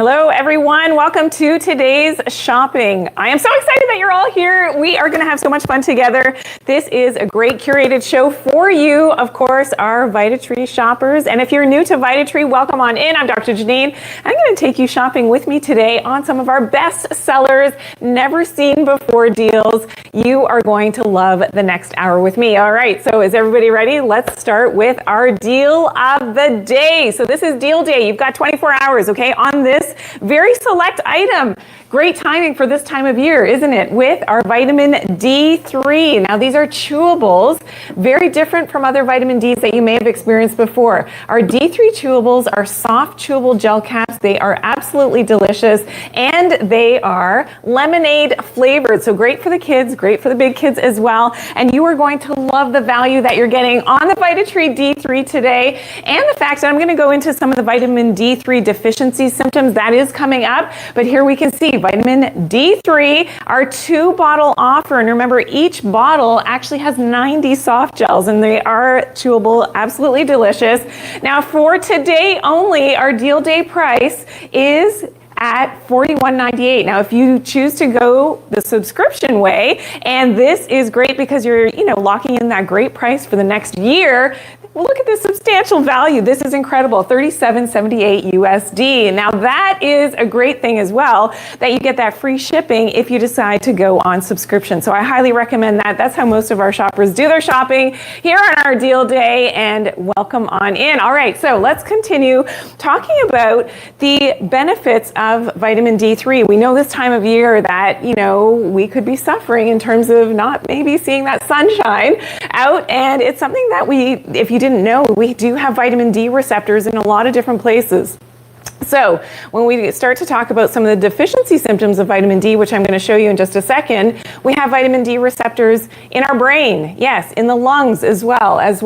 Hello everyone, welcome to today's shopping. I am so excited that you're all here. We are going to have so much fun together. This is a great curated show for you, of course, our VItatree shoppers. And if you're new to VItatree, welcome on in. I'm Dr. Janine. I'm going to take you shopping with me today on some of our best sellers, never seen before deals. You are going to love the next hour with me. All right, so is everybody ready? Let's start with our deal of the day. So this is Deal Day. You've got 24 hours, okay, on this very select item. Great timing for this time of year, isn't it? With our vitamin D3. Now these are chewables, very different from other vitamin Ds that you may have experienced before. Our D3 chewables are soft chewable gel caps. They are absolutely delicious and they are lemonade flavored. So great for the kids, great for the big kids as well. And you are going to love the value that you're getting on the VItatree D3 today and the fact that I'm going to go into some of the vitamin D3 deficiency symptoms that is coming up. But here we can see vitamin D3, our 2-bottle offer. And remember, each bottle actually has 90 soft gels and they are chewable, absolutely delicious. Now for today only, our deal day price is at $41.98. Now, if you choose to go the subscription way, and this is great because you're, locking in that great price for the next year. Well, look at this substantial value. This is incredible, $37.78 USD. Now that is a great thing as well, that you get that free shipping if you decide to go on subscription. So I highly recommend that. That's how most of our shoppers do their shopping here on our deal day, and welcome on in. All right, so let's continue talking about the benefits of vitamin D3. We know this time of year that, we could be suffering in terms of not maybe seeing that sunshine out, and it's something that if you didn't know, we do have vitamin D receptors in a lot of different places. So when we start to talk about some of the deficiency symptoms of vitamin D, which I'm going to show you in just a second, we have vitamin D receptors in our brain, yes, in the lungs as well as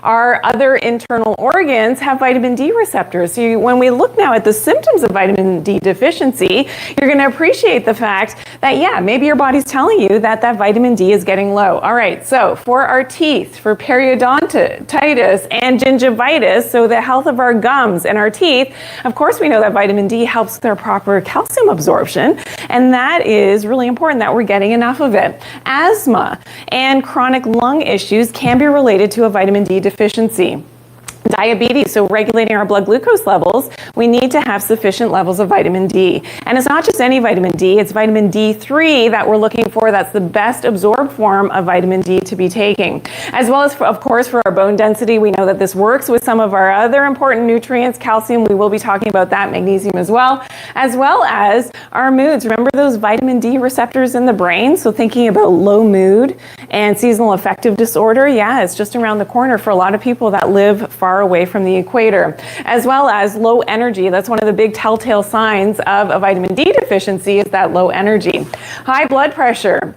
our other internal organs have vitamin D receptors. So when we look now at the symptoms of vitamin D deficiency, you're going to appreciate the fact that, yeah, maybe your body's telling you that vitamin D is getting low. All right, so for our teeth, for periodontitis and gingivitis, so the health of our gums and our teeth, of course, we know that vitamin D helps with our proper calcium absorption, and that is really important that we're getting enough of it. Asthma and chronic lung issues can be related to a vitamin D deficiency. Diabetes, so regulating our blood glucose levels, we need to have sufficient levels of vitamin D. And it's not just any vitamin D, it's vitamin D3 that we're looking for. That's the best absorbed form of vitamin D to be taking. As well as, of course, for our bone density, we know that this works with some of our other important nutrients. Calcium, we will be talking about that, magnesium as well as our moods. Remember those vitamin D receptors in the brain? So thinking about low mood and seasonal affective disorder, yeah, it's just around the corner for a lot of people that live far away from the equator, as well as low energy. That's one of the big telltale signs of a vitamin D deficiency, is that low energy. High blood pressure.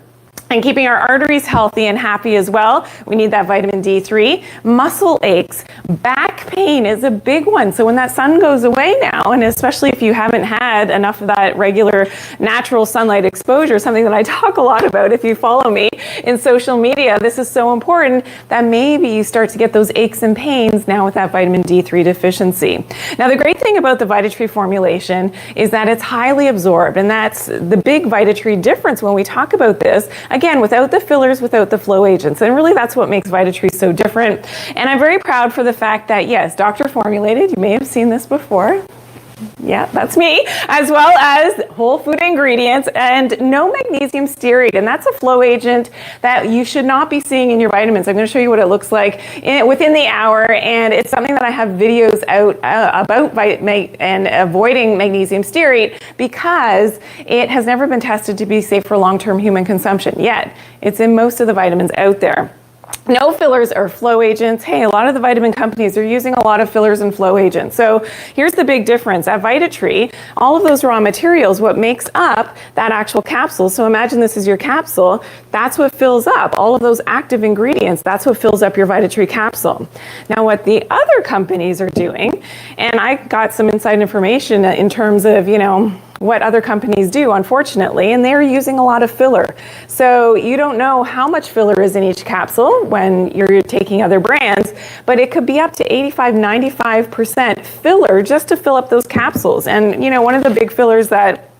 And keeping our arteries healthy and happy as well, we need that vitamin D3. Muscle aches, back pain is a big one. So when that sun goes away now, and especially if you haven't had enough of that regular natural sunlight exposure, something that I talk a lot about if you follow me in social media, this is so important that maybe you start to get those aches and pains now with that vitamin D3 deficiency. Now the great thing about the VItatree formulation is that it's highly absorbed, and that's the big VItatree difference when we talk about this. Again, without the fillers, without the flow agents. And really that's what makes VItatree so different. And I'm very proud for the fact that, yes, doctor-formulated, you may have seen this before. Yeah, that's me, as well as whole food ingredients and no magnesium stearate. And that's a flow agent that you should not be seeing in your vitamins. I'm going to show you what it looks like within the hour. And it's something that I have videos out about and avoiding magnesium stearate because it has never been tested to be safe for long-term human consumption yet. It's in most of the vitamins out there. No fillers or flow agents. Hey, a lot of the vitamin companies are using a lot of fillers and flow agents. So here's the big difference. At VItatree, all of those raw materials, what makes up that actual capsule, so imagine this is your capsule, that's what fills up. All of those active ingredients, that's what fills up your VItatree capsule. Now what the other companies are doing, and I got some inside information in terms of, what other companies do, unfortunately, and they're using a lot of filler. So you don't know how much filler is in each capsule when you're taking other brands, but it could be up to 85, 95% filler just to fill up those capsules. And you know, one of the big fillers that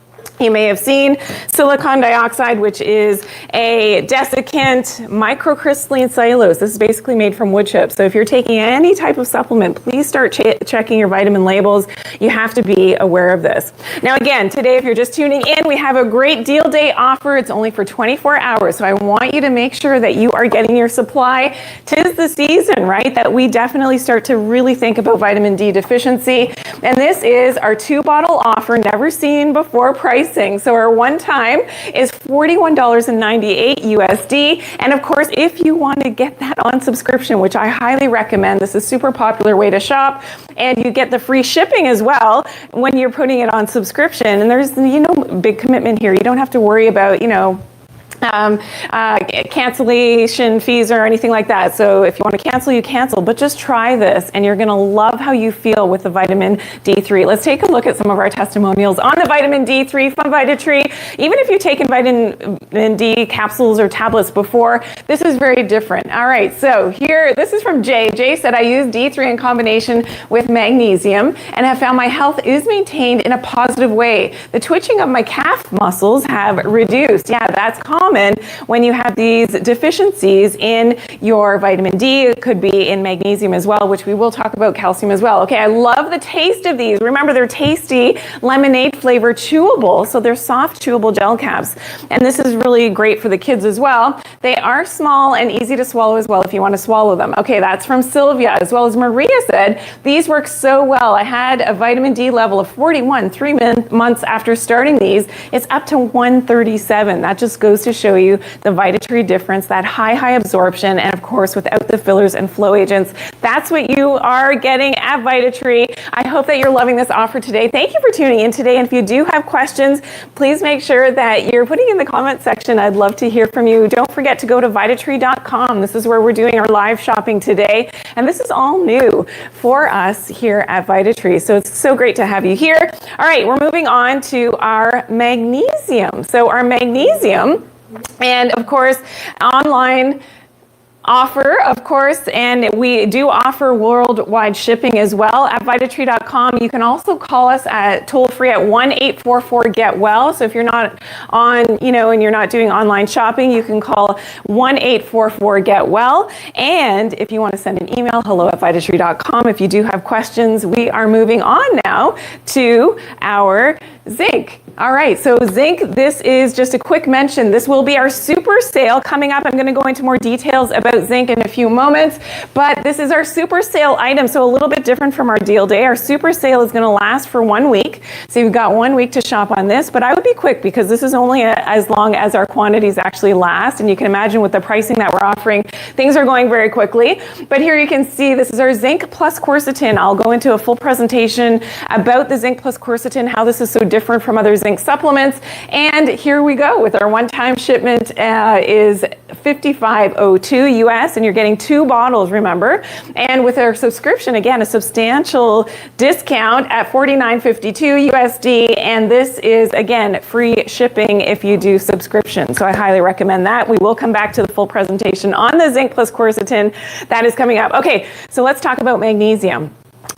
you may have seen, silicon dioxide, which is a desiccant microcrystalline cellulose. This is basically made from wood chips. So if you're taking any type of supplement, please start checking your vitamin labels. You have to be aware of this. Now again, today, if you're just tuning in, we have a great deal day offer. It's only for 24 hours. So I want you to make sure that you are getting your supply. 'Tis the season, right? That we definitely start to really think about vitamin D deficiency. And this is our 2-bottle offer, never seen before pricing. So our one time is $41.98 USD. And of course, if you want to get that on subscription, which I highly recommend, this is a super popular way to shop, and you get the free shipping as well when you're putting it on subscription. And there's, you know, big commitment here. You don't have to worry about, you know, cancellation fees or anything like that. So if you want to cancel, you cancel, but just try this and you're going to love how you feel with the vitamin D3. Let's take a look at some of our testimonials on the vitamin D3 from VItatree. Even if you've taken vitamin D capsules or tablets before, this is very different. All right, so here, this is from Jay. Jay said, I use D3 in combination with magnesium and have found my health is maintained in a positive way. The twitching of my calf muscles have reduced. Yeah, that's common when you have these deficiencies in your vitamin D. It could be in magnesium as well, which we will talk about, calcium as well. Okay, I love the taste of these. Remember, they're tasty, lemonade flavor, chewable, so they're soft, chewable gel caps. And this is really great for the kids as well. They are small and easy to swallow as well if you want to swallow them. Okay, that's from Sylvia, as well as Maria said, these work so well. I had a vitamin D level of 41 3 months after starting these. It's up to 137. That just goes to show you the VItatree difference, that high absorption, and of course without the fillers and flow agents. That's what you are getting at VItatree. I hope that you're loving this offer today. Thank you for tuning in today. And if you do have questions, please make sure that you're putting in the comment section. I'd love to hear from you. Don't forget to go to VItatree.com. This is where we're doing our live shopping today. And this is all new for us here at VItatree. So it's so great to have you here. All right, we're moving on to our magnesium. So our magnesium, and of course, online offer, of course, and we do offer worldwide shipping as well at VItatree.com. You can also call us at toll-free at 1-844-GET-WELL. So if you're not on, you know, and you're not doing online shopping, you can call 1-844-GET-WELL. And if you want to send an email, hello@VItatree.com. If you do have questions, we are moving on now to our zinc. All right, so zinc, this is just a quick mention. This will be our super sale coming up. I'm going to go into more details about zinc in a few moments, but this is our super sale item, so a little bit different from our deal day. Our super sale is going to last for 1 week, so you've got 1 week to shop on this, but I would be quick because this is only as long as our quantities actually last, and you can imagine with the pricing that we're offering, things are going very quickly. But here you can see this is our zinc plus quercetin. I'll go into a full presentation about the zinc plus quercetin, how this is so different from other zinc supplements. And here we go with our one-time shipment is $55.02 US, and you're getting 2 bottles, remember. And with our subscription, again, a substantial discount at $49.52 USD. And this is, again, free shipping if you do subscription. So I highly recommend that. We will come back to the full presentation on the zinc plus quercetin. That is coming up. Okay, so let's talk about magnesium.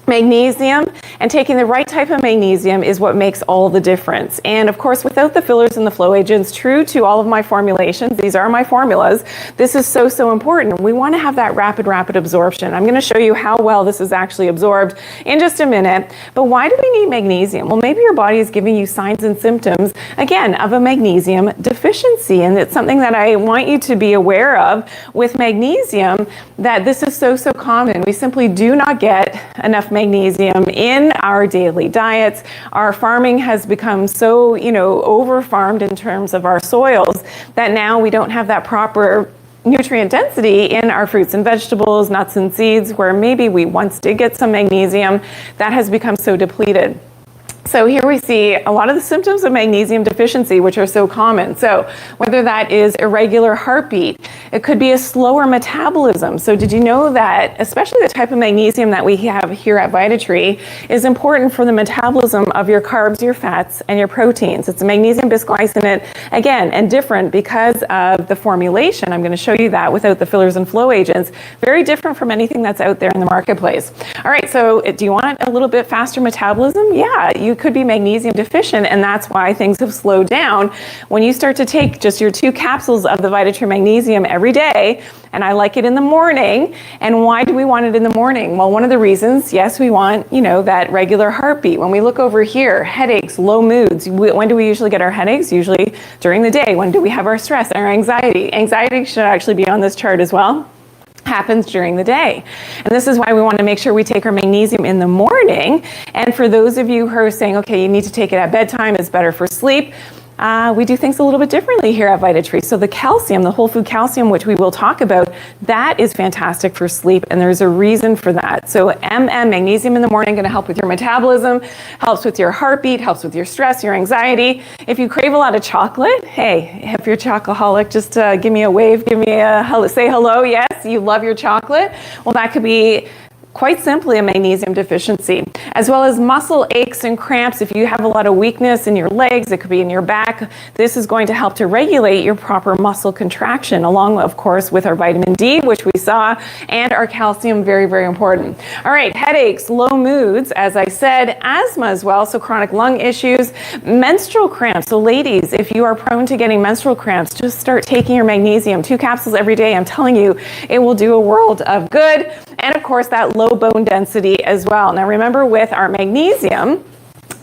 Magnesium, and taking the right type of magnesium is what makes all the difference. And of course, without the fillers and the flow agents, true to all of my formulations, these are my formulas, this is so important. We want to have that rapid absorption. I'm going to show you how well this is actually absorbed in just a minute. But why do we need magnesium? Well, maybe your body is giving you signs and symptoms, again, of a magnesium deficiency. And it's something that I want you to be aware of with magnesium, that this is so common. We simply do not get enough magnesium in our daily diets. Our farming has become so, over-farmed in terms of our soils that now we don't have that proper nutrient density in our fruits and vegetables, nuts and seeds, where maybe we once did get some magnesium. That has become so depleted. So here we see a lot of the symptoms of magnesium deficiency, which are so common. So whether that is irregular heartbeat, it could be a slower metabolism. So did you know that especially the type of magnesium that we have here at VItatree is important for the metabolism of your carbs, your fats, and your proteins. It's a magnesium bisglycinate, again, and different because of the formulation. I'm going to show you that without the fillers and flow agents. Very different from anything that's out there in the marketplace. All right, so do you want a little bit faster metabolism? Yeah, you could be magnesium deficient, and that's why things have slowed down. When you start to take just your 2 capsules of the VItatree magnesium every day, and I like it in the morning, and why do we want it in the morning? Well, one of the reasons, yes, we want, that regular heartbeat. When we look over here, headaches, low moods, when do we usually get our headaches? Usually during the day. When do we have our stress and our anxiety? Anxiety should actually be on this chart as well. Happens during the day. And this is why we want to make sure we take our magnesium in the morning. And for those of you who are saying, okay, you need to take it at bedtime, it's better for sleep, we do things a little bit differently here at VItatree. So the calcium, the whole food calcium, which we will talk about, that is fantastic for sleep, and there's a reason for that. So magnesium in the morning, going to help with your metabolism, helps with your heartbeat, helps with your stress, your anxiety. If you crave a lot of chocolate, hey, if you're a chocoholic, just give me a wave, give me a hello, say hello. Yes, you love your chocolate. Well, that could be quite simply a magnesium deficiency, as well as muscle aches and cramps. If you have a lot of weakness in your legs, it could be in your back, this is going to help to regulate your proper muscle contraction, along, of course, with our vitamin D, which we saw, and our calcium, very, very important. All right, headaches, low moods, as I said, asthma as well, so chronic lung issues, menstrual cramps. So ladies, if you are prone to getting menstrual cramps, just start taking your magnesium, 2 capsules every day. I'm telling you, it will do a world of good. And of course, that low bone density as well. Now remember, with our magnesium,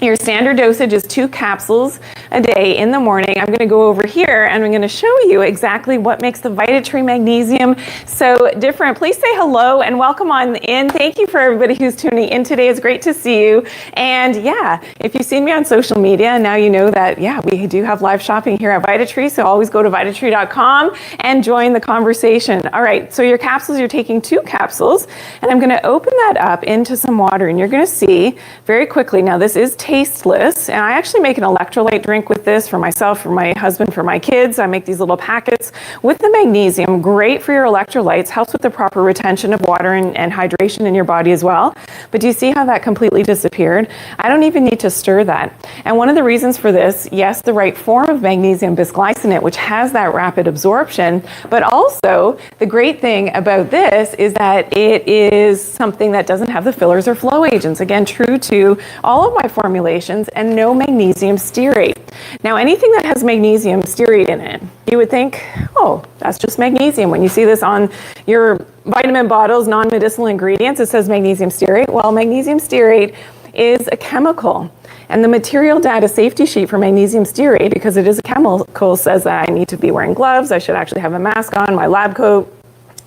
your standard dosage is 2 capsules a day in the morning. I'm going to go over here and I'm going to show you exactly what makes the VItatree magnesium so different. Please say hello and welcome on in. Thank you for everybody who's tuning in today. It's great to see you. And yeah, if you've seen me on social media, now you know that, yeah, we do have live shopping here at VItatree. So always go to VItatree.com and join the conversation. All right, so your capsules, you're taking 2 capsules, and I'm going to open that up into some water, and you're going to see very quickly. Now this is tasteless, and I actually make an electrolyte drink with this for myself, for my husband, for my kids. I make these little packets with the magnesium. Great for your electrolytes, helps with the proper retention of water and hydration in your body as well. But do you see how that completely disappeared? I don't even need to stir that. And one of the reasons for this, yes, the right form of magnesium bisglycinate, which has that rapid absorption, but also the great thing about this is that it is something that doesn't have the fillers or flow agents. Again, true to all of my formulations, and no magnesium stearate. Now, anything that has magnesium stearate in it, you would think, oh, that's just magnesium. When you see this on your vitamin bottles, non-medicinal ingredients, it says magnesium stearate. Well, magnesium stearate is a chemical. And the material data safety sheet for magnesium stearate, because it is a chemical, says that I need to be wearing gloves, I should actually have a mask on, my lab coat,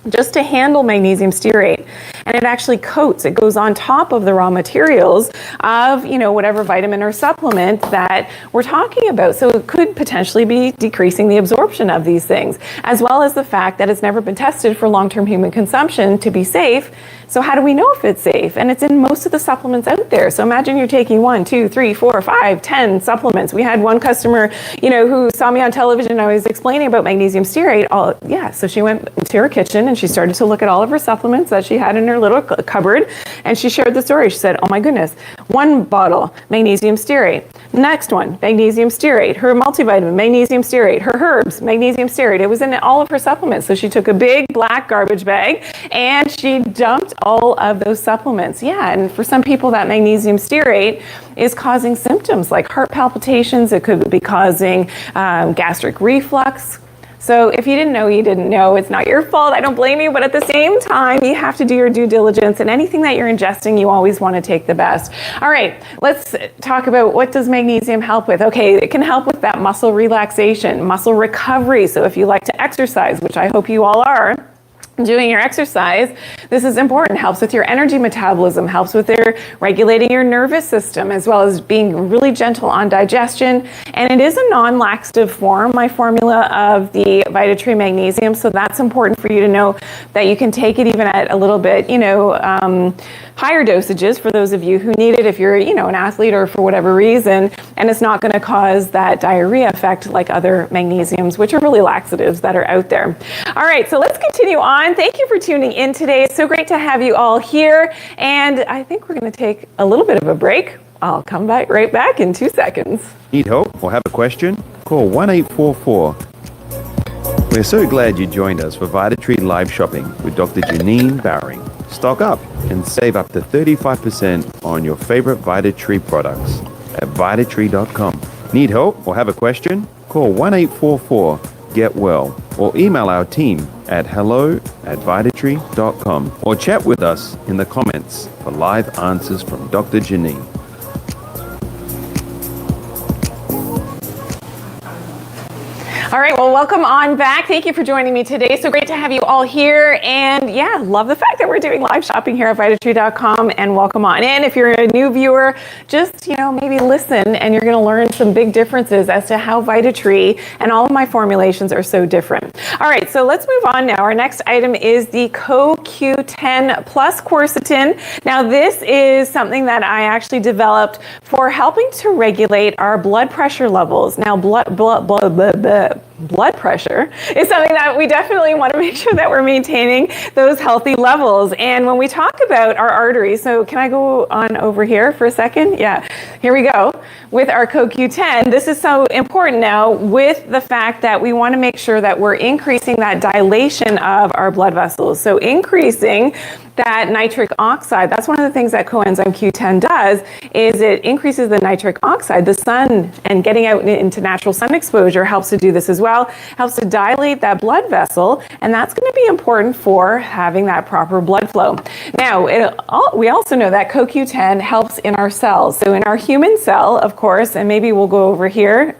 just to handle magnesium stearate. And it actually coats, it goes on top of the raw materials of, whatever vitamin or supplement that we're talking about. So it could potentially be decreasing the absorption of these things, as well as the fact that it's never been tested for long-term human consumption to be safe. So how do we know if it's safe? And it's in most of the supplements out there. So imagine you're taking 1, 2, 3, 4, 5, 10 supplements. We had one customer, who saw me on television. I was explaining about magnesium stearate. So she went to her kitchen and she started to look at all of her supplements that she had in her little cupboard. And she shared the story. She said, oh my goodness, 1 bottle, magnesium stearate. Next one, magnesium stearate. Her multivitamin, magnesium stearate. Her herbs, magnesium stearate. It was in all of her supplements. So she took a big black garbage bag and she dumped all of those supplements. Yeah, and for some people that magnesium stearate is causing symptoms like heart palpitations. It could be causing gastric reflux. So if you didn't know, you didn't know. It's not your fault. I don't blame you. But at the same time, you have to do your due diligence. And anything that you're ingesting, you always want to take the best. All right, let's talk about what does magnesium help with. Okay, it can help with that muscle relaxation, muscle recovery. So if you like to exercise, which I hope you all are, doing your exercise, this is important. Helps with your energy metabolism, helps with regulating your nervous system, as well as being really gentle on digestion. And it is a non-laxative form, my formula of the VItatree Magnesium. So that's important for you to know that you can take it even at a little bit, higher dosages for those of you who need it if you're, an athlete or for whatever reason, and it's not going to cause that diarrhea effect like other magnesiums, which are really laxatives that are out there. All right, so let's continue on. Thank you for tuning in today. It's so great to have you all here, and I think we're going to take a little bit of a break. I'll come back right back in 2 seconds. Need help or have a question? Call 1-844. We're so glad you joined us for VItatree Live Shopping with Dr. Janine Bowring. Stock up and save up to 35% on your favorite VItatree products at VItatree.com. Need help or have a question? Call 1-844-GET-WELL or email our team at hello@VItatree.com or chat with us in the comments for live answers from Dr. Janine. All right, well, welcome on back. Thank you for joining me today. So great to have you all here. And yeah, love the fact that we're doing live shopping here at VItatree.com, and welcome on in. If you're a new viewer, just, maybe listen, and you're going to learn some big differences as to how VItatree and all of my formulations are so different. All right, so let's move on now. Our next item is the CoQ10 plus quercetin. Now, this is something that I actually developed for helping to regulate our blood pressure levels. Now, blood pressure is something that we definitely want to make sure that we're maintaining those healthy levels. And when we talk about our arteries, so can I go on over here for a second? Yeah, here we go. With our CoQ10, this is so important now with the fact that we want to make sure that we're increasing that dilation of our blood vessels. So increasing that nitric oxide, that's one of the things that coenzyme Q10 does, is it increases the nitric oxide. The sun and getting out into natural sun exposure helps to do this as well, helps to dilate that blood vessel, and that's going to be important for having that proper blood flow. Now, we also know that CoQ10 helps in our cells. So in our human cell, of course, and maybe we'll go over here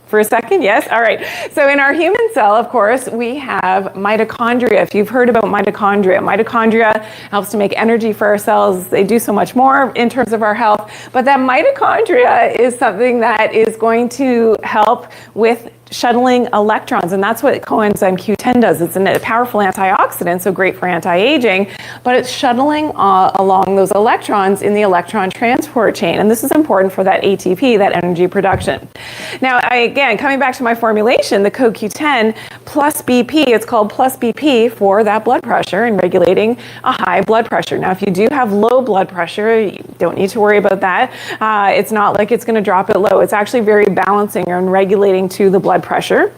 for a second. Yes. All right. So in our human cell, of course, we have mitochondria. If you've heard about mitochondria helps to make energy for our cells. They do so much more in terms of our health. But that mitochondria is something that is going to help with shuttling electrons, and that's what coenzyme Q10 does. It's a powerful antioxidant, so great for anti-aging, but it's shuttling along those electrons in the electron transport chain, and this is important for that ATP, that energy production. Now, again, coming back to my formulation, the CoQ10 plus BP, it's called plus BP for that blood pressure and regulating a high blood pressure. Now, if you do have low blood pressure, you don't need to worry about that. It's not like it's going to drop it low. It's actually very balancing and regulating to the blood pressure.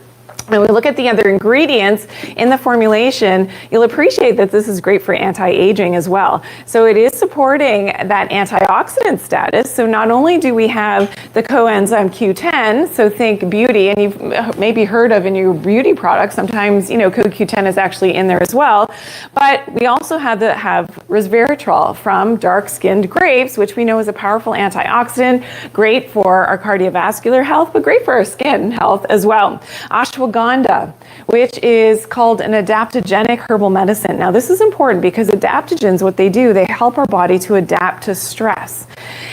When we look at the other ingredients in the formulation, you'll appreciate that this is great for anti-aging as well. So it is supporting that antioxidant status. So not only do we have the coenzyme Q10, so think beauty, and you've maybe heard of in your beauty products, sometimes, CoQ10 is actually in there as well, but we also have resveratrol from dark-skinned grapes, which we know is a powerful antioxidant, great for our cardiovascular health, but great for our skin health as well. Ashwagandha, which is called an adaptogenic herbal medicine. Now, this is important because adaptogens, what they do, they help our body to adapt to stress.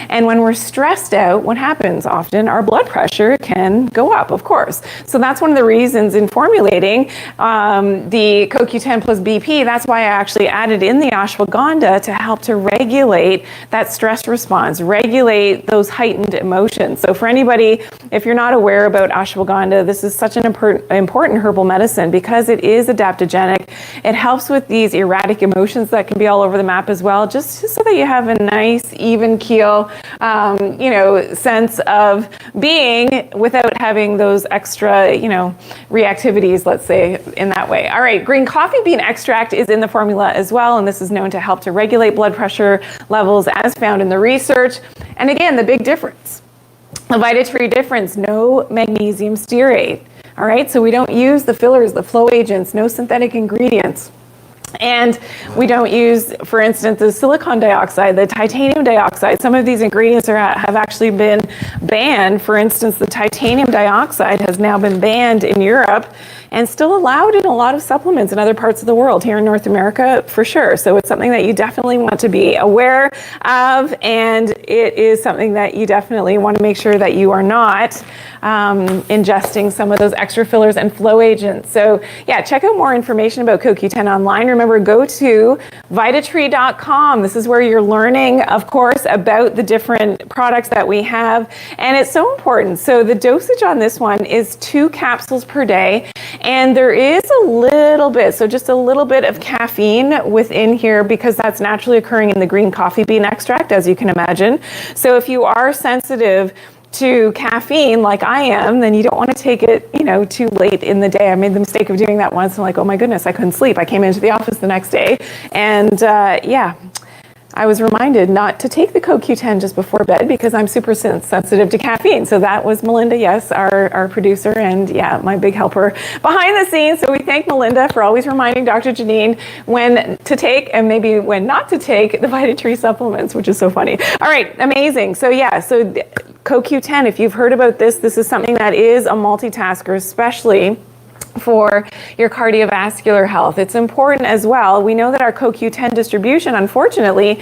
And when we're stressed out, what happens? Often our blood pressure can go up, of course. So that's one of the reasons in formulating the CoQ10 plus BP, that's why I actually added in the ashwagandha to help to regulate that stress response, regulate those heightened emotions. So for anybody, if you're not aware about ashwagandha, this is such an important herbal medicine because it is adaptogenic. It helps with these erratic emotions that can be all over the map as well, just so that you have a nice, even keel, sense of being without having those extra, reactivities, let's say, in that way. All right, green coffee bean extract is in the formula as well, and this is known to help to regulate blood pressure levels as found in the research. And again, the big difference, the VItatree difference, no magnesium stearate. All right, so we don't use the fillers, the flow agents, no synthetic ingredients. And we don't use, for instance, the silicon dioxide, the titanium dioxide. Some of these ingredients have actually been banned. For instance, the titanium dioxide has now been banned in Europe and still allowed in a lot of supplements in other parts of the world. Here in North America, for sure. So it's something that you definitely want to be aware of, and it is something that you definitely want to make sure that you are not ingesting some of those extra fillers and flow agents. So yeah, check out more information about CoQ10 online. Remember, go to VItatree.com. This is where you're learning, of course, about the different products that we have. And it's so important. So the dosage on this one is 2 capsules per day. And there is a little bit, so just a little bit of caffeine within here because that's naturally occurring in the green coffee bean extract, as you can imagine. So if you are sensitive to caffeine like I am, then you don't want to take it, too late in the day. I made the mistake of doing that once. I'm like, oh my goodness, I couldn't sleep. I came into the office the next day and I was reminded not to take the CoQ10 just before bed because I'm super sensitive to caffeine. So that was Melinda, yes, our producer and my big helper behind the scenes. So we thank Melinda for always reminding Dr. Janine when to take and maybe when not to take the VItatree supplements, which is so funny. All right, amazing. So CoQ10, if you've heard about this is something that is a multitasker, especially for your cardiovascular health. It's important as well. We know that our CoQ10 distribution, unfortunately,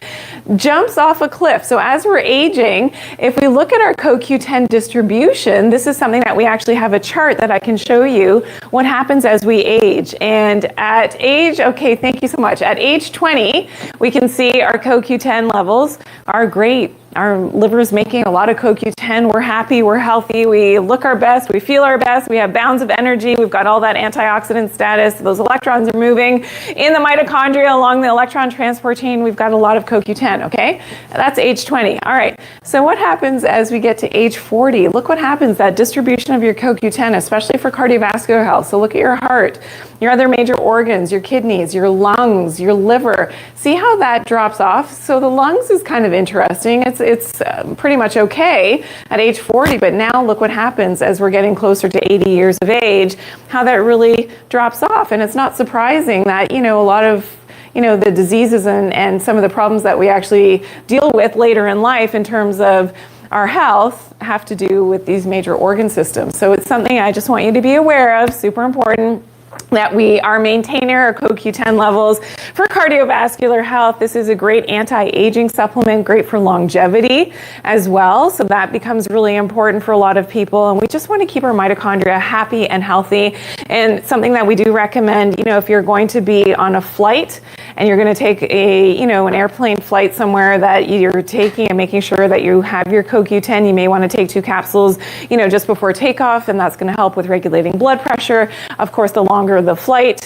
jumps off a cliff. So as we're aging, if we look at our CoQ10 distribution, this is something that we actually have a chart that I can show you what happens as we age. And at age, thank you so much. At age 20, we can see our CoQ10 levels are great. Our liver is making a lot of CoQ10. We're happy, we're healthy, we look our best, we feel our best, we have bounds of energy, we've got all that antioxidant status, those electrons are moving in the mitochondria along the electron transport chain. We've got a lot of CoQ10, okay? That's age 20. All right, so what happens as we get to age 40? Look what happens, that distribution of your CoQ10, especially for cardiovascular health. So look at your heart, your other major organs, your kidneys, your lungs, your liver. See how that drops off? So the lungs is kind of interesting. It's pretty much okay at age 40, but now look what happens as we're getting closer to 80 years of age, how that really drops off. And it's not surprising that, a lot of the diseases and some of the problems that we actually deal with later in life in terms of our health have to do with these major organ systems. So it's something I just want you to be aware of, super important, that we are maintaining our CoQ10 levels for cardiovascular health. This is a great anti-aging supplement, great for longevity as well. So that becomes really important for a lot of people. And we just want to keep our mitochondria happy and healthy. And something that we do recommend, if you're going to be on a flight and you're going to take an airplane flight somewhere that you're taking and making sure that you have your CoQ10, you may want to take 2 capsules, just before takeoff. And that's going to help with regulating blood pressure. Of course, the longer the flight,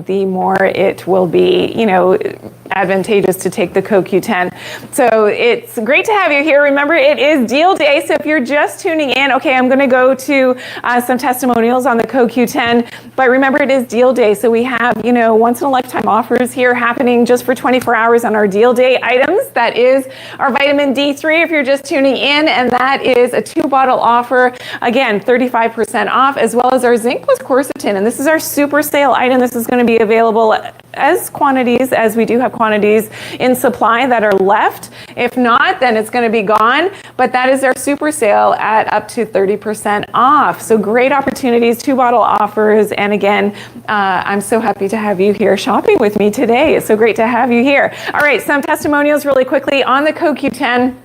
the more it will be, advantageous to take the CoQ10. So it's great to have you here. Remember, it is Deal Day. So if you're just tuning in, I'm going to go to some testimonials on the CoQ10. But remember, it is Deal Day. So we have, once in a lifetime offers here happening just for 24 hours on our Deal Day items. That is our vitamin D3 if you're just tuning in. And that is a 2-bottle offer. Again, 35% off, as well as our Zinc plus quercetin. And this is our super sale item. This is going to be available as quantities, as we do have quantities in supply that are left. If not, then it's going to be gone. But that is our super sale at up to 30% off. So great opportunities, 2-bottle offers. And again, I'm so happy to have you here shopping with me today. It's so great to have you here. All right, some testimonials really quickly on the CoQ10.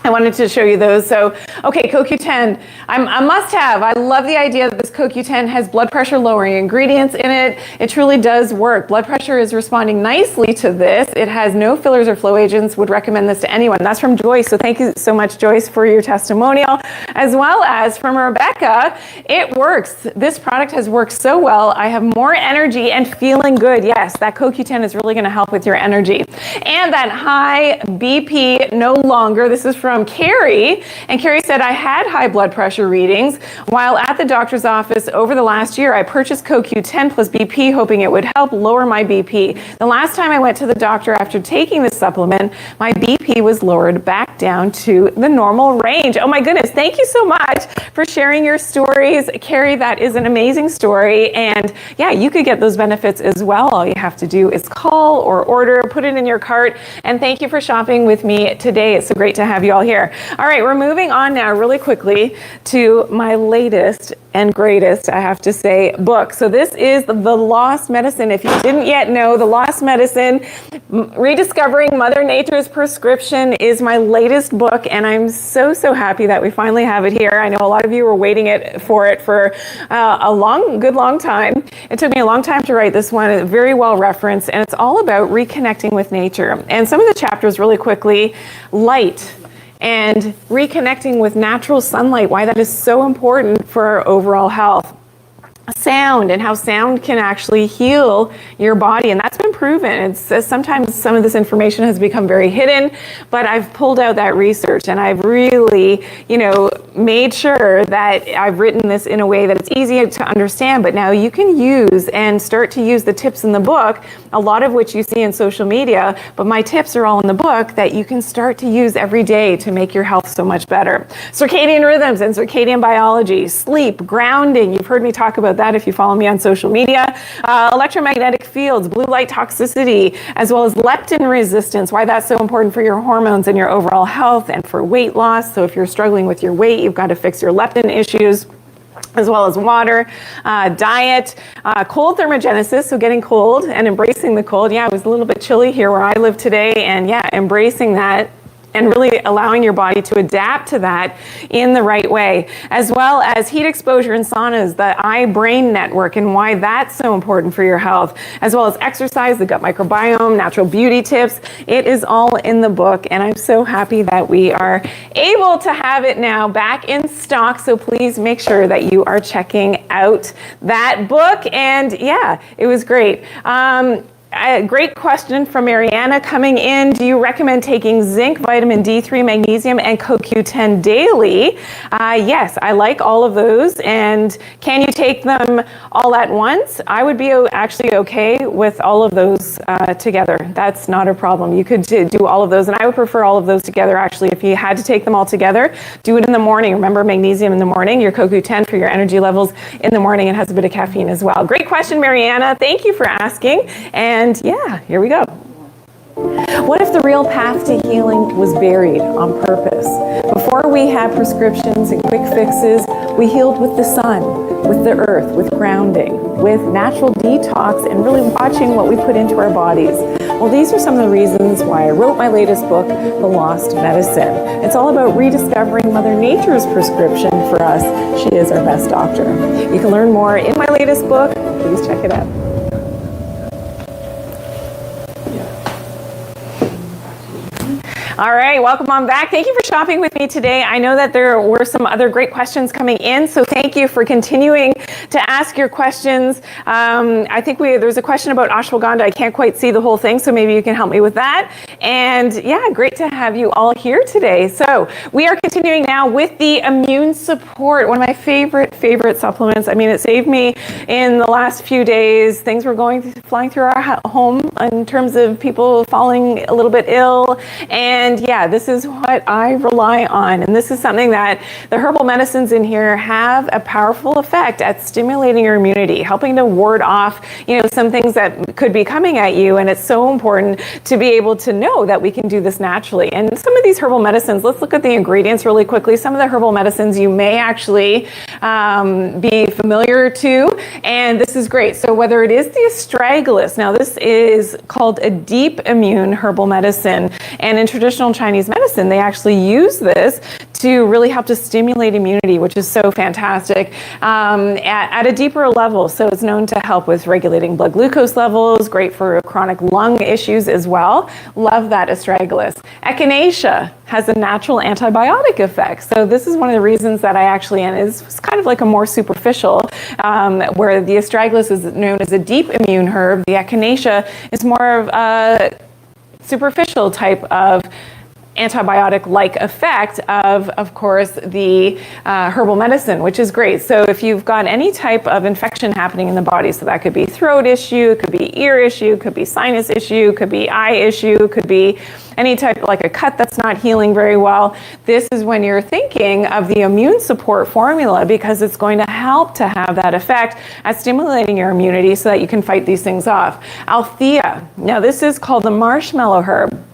I wanted to show you those. So, CoQ10, a must-have. I love the idea that this CoQ10 has blood pressure lowering ingredients in it. It truly does work. Blood pressure is responding nicely to this. It has no fillers or flow agents. Would recommend this to anyone. That's from Joyce. So thank you so much, Joyce, for your testimonial. As well as from Rebecca, it works. This product has worked so well. I have more energy and feeling good. Yes, that CoQ10 is really going to help with your energy. And that high BP no longer. This is from from Carrie. And Carrie said, I had high blood pressure readings while at the doctor's office over the last year. I purchased CoQ10 plus BP, hoping it would help lower my BP. The last time I went to the doctor after taking this supplement, my BP was lowered back down to the normal range. Oh my goodness, thank you so much for sharing your stories. Carrie, that is an amazing story. And yeah, you could get those benefits as well. All you have to do is call or order, put it in your cart. And thank you for shopping with me today. It's so great to have you all here. All right, we're moving on now really quickly to my latest and greatest, I have to say, book. So this is The Lost Medicine. If you didn't yet know, The Lost Medicine, Rediscovering Mother Nature's Prescription is my latest book, and I'm so happy that we finally have it here. I know a lot of you were waiting for it for a good long time. It took me a long time to write this one. It's very well referenced, and it's all about reconnecting with nature. And some of the chapters really quickly, light, and reconnecting with natural sunlight, why that is so important for our overall health. Sound and how sound can actually heal your body, and that's been proven. It's sometimes some of this information has become very hidden, but I've pulled out that research and I've really, made sure that I've written this in a way that it's easy to understand, but now you can use and start to use the tips in the book, a lot of which you see in social media, but my tips are all in the book that you can start to use every day to make your health so much better. Circadian rhythms and circadian biology, sleep, grounding, you've heard me talk about that if you follow me on social media, electromagnetic fields, blue light toxicity, as well as leptin resistance, why that's so important for your hormones and your overall health and for weight loss. So if you're struggling with your weight, you've got to fix your leptin issues, as well as water, diet, cold thermogenesis, so getting cold and embracing the cold. Yeah, it was a little bit chilly here where I live today, and yeah, embracing that and really allowing your body to adapt to that in the right way, as well as heat exposure and saunas, the eye-brain network, and why that's so important for your health, as well as exercise, the gut microbiome, natural beauty tips. It is all in the book, and I'm so happy that we are able to have it now back in stock, so please make sure that you are checking out that book. And yeah, it was great. A great question from Mariana coming in. Do you recommend taking zinc, vitamin D3, magnesium, and CoQ10 daily? Yes, I like all of those. And can you take them all at once? I would be actually okay with all of those together. That's not a problem. You could do all of those, and I would prefer all of those together actually. If you had to take them all together, do it in the morning. Remember, magnesium in the morning, your CoQ10 for your energy levels in the morning. It has a bit of caffeine as well. Great question, Mariana. Thank you for asking. And yeah, here we go. What if the real path to healing was buried on purpose? Before we had prescriptions and quick fixes, we healed with the sun, with the earth, with grounding, with natural detox, and really watching what we put into our bodies. Well, these are some of the reasons why I wrote my latest book, The Lost Medicine. It's all about rediscovering Mother Nature's prescription for us. She is our best doctor. You can learn more in my latest book. Please check it out. All right, welcome on back. Thank you for shopping with me today. I know that there were some other great questions coming in, so thank you for continuing to ask your questions. I think there's a question about ashwagandha. I can't quite see the whole thing, so maybe you can help me with that. And yeah, great to have you all here today. So we are continuing now with the immune support, one of my favorite supplements. I mean, it saved me in the last few days. Things were flying through our home in terms of people falling a little bit ill, and yeah, this is what I rely on. And this is something that the herbal medicines in here have a powerful effect at stimulating your immunity, helping to ward off, some things that could be coming at you. And it's so important to be able to know that we can do this naturally. And some of these herbal medicines, let's look at the ingredients really quickly. Some of the herbal medicines you may actually be familiar to, and this is great. So whether it is the astragalus, now this is called a deep immune herbal medicine, and in traditional Chinese medicine, they actually use this to really help to stimulate immunity, which is so fantastic at a deeper level. So it's known to help with regulating blood glucose levels, great for chronic lung issues as well. Love that astragalus. Echinacea has a natural antibiotic effect. So this is one of the reasons that I actually, and it's kind of like a more superficial, where the astragalus is known as a deep immune herb. The echinacea is more of a superficial type of antibiotic-like effect of course, the herbal medicine, which is great. So if you've got any type of infection happening in the body, so that could be throat issue, could be ear issue, could be sinus issue, could be eye issue, could be any type, like a cut that's not healing very well, this is when you're thinking of the immune support formula, because it's going to help to have that effect at stimulating your immunity so that you can fight these things off. Althea, now this is called the marshmallow herb.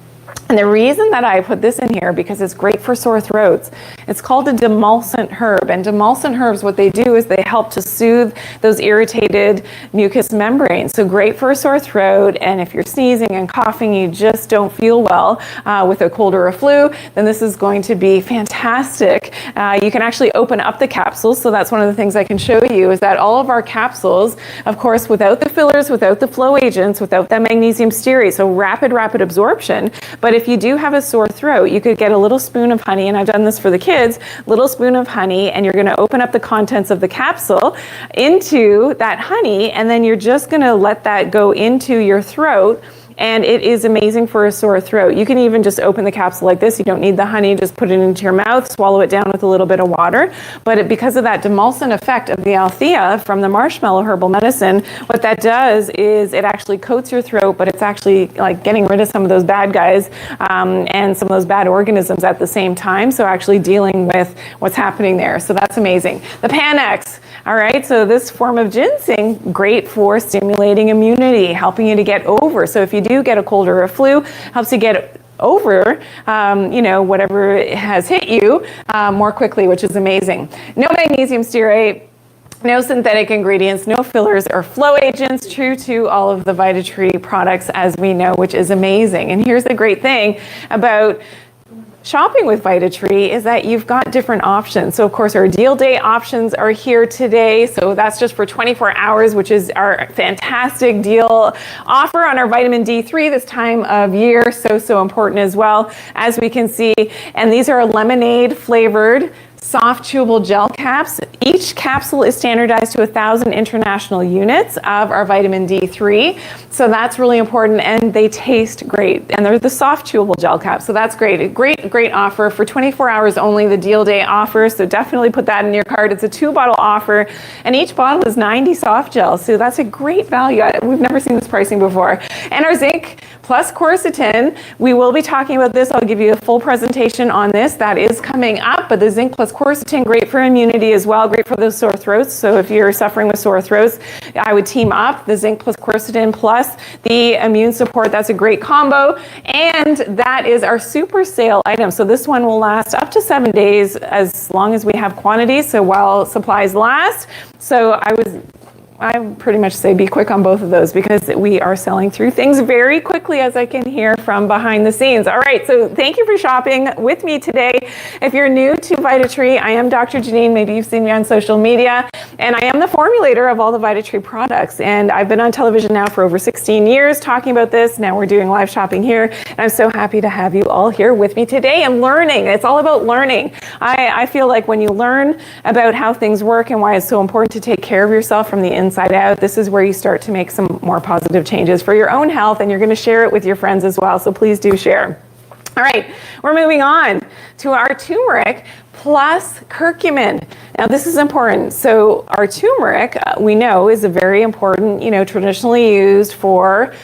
And the reason that I put this in here, because it's great for sore throats. It's called a demulcent herb. And demulcent herbs, what they do is they help to soothe those irritated mucous membranes. So great for a sore throat. And if you're sneezing and coughing, you just don't feel well with a cold or a flu, then this is going to be fantastic. You can actually open up the capsules. So that's one of the things I can show you, is that all of our capsules, of course, without the fillers, without the flow agents, without that magnesium stearate, so rapid absorption. But if you do have a sore throat, you could get a little spoon of honey, and I've done this for the kids, little spoon of honey, and you're going to open up the contents of the capsule into that honey, and then you're just going to let that go into your throat. And it is amazing for a sore throat. You can even just open the capsule like this. You don't need the honey, just put it into your mouth, swallow it down with a little bit of water. But because of that demulcent effect of the Althea from the marshmallow herbal medicine, what that does is it actually coats your throat, but it's actually like getting rid of some of those bad guys and some of those bad organisms at the same time. So actually dealing with what's happening there. So that's amazing. The Panax. All right, so this form of ginseng, great for stimulating immunity, helping you to get over. So if you do get a cold or a flu, helps you get over, whatever has hit you more quickly, which is amazing. No magnesium stearate, no synthetic ingredients, no fillers or flow agents, true to all of the VItatree products as we know, which is amazing. And here's the great thing about shopping with VItatree is that you've got different options. So of course our DealDay options are here today. So that's just for 24 hours, which is our fantastic deal offer on our vitamin D3 this time of year. So important as well, as we can see. And these are lemonade flavored soft chewable gel caps. Each capsule is standardized to 1,000 international units of our vitamin D3. So that's really important, and they taste great. And they're the soft chewable gel caps, so that's great. A great offer for 24 hours only, the DealDay offer. So definitely put that in your cart. It's a 2-bottle offer, and each bottle is 90 soft gels. So that's a great value. We've never seen this pricing before. And our Zinc plus quercetin, we will be talking about this. I'll give you a full presentation on this. That is coming up, but the Zinc plus quercetin, great for immunity as well, great for those sore throats. So if you're suffering with sore throats, I would team up the Zinc plus quercetin plus the immune support. That's a great combo. And that is our super sale item. So this one will last up to 7 days as long as we have quantities, so while supplies last. So I pretty much say be quick on both of those, because we are selling through things very quickly, as I can hear from behind the scenes. All right, so thank you for shopping with me today. If you're new to VItatree, I am Dr. Janine. Maybe you've seen me on social media, and I am the formulator of all the VItatree products. And I've been on television now for over 16 years talking about this. Now we're doing live shopping here, and I'm so happy to have you all here with me today and learning. It's all about learning. I feel like when you learn about how things work and why it's so important to take care of yourself from the inside out, this is where you start to make some more positive changes for your own health, and you're going to share it with your friends as well. So please do share. All right, we're moving on to our turmeric plus curcumin. Now this is important. So our turmeric, we know, is a very important, traditionally used for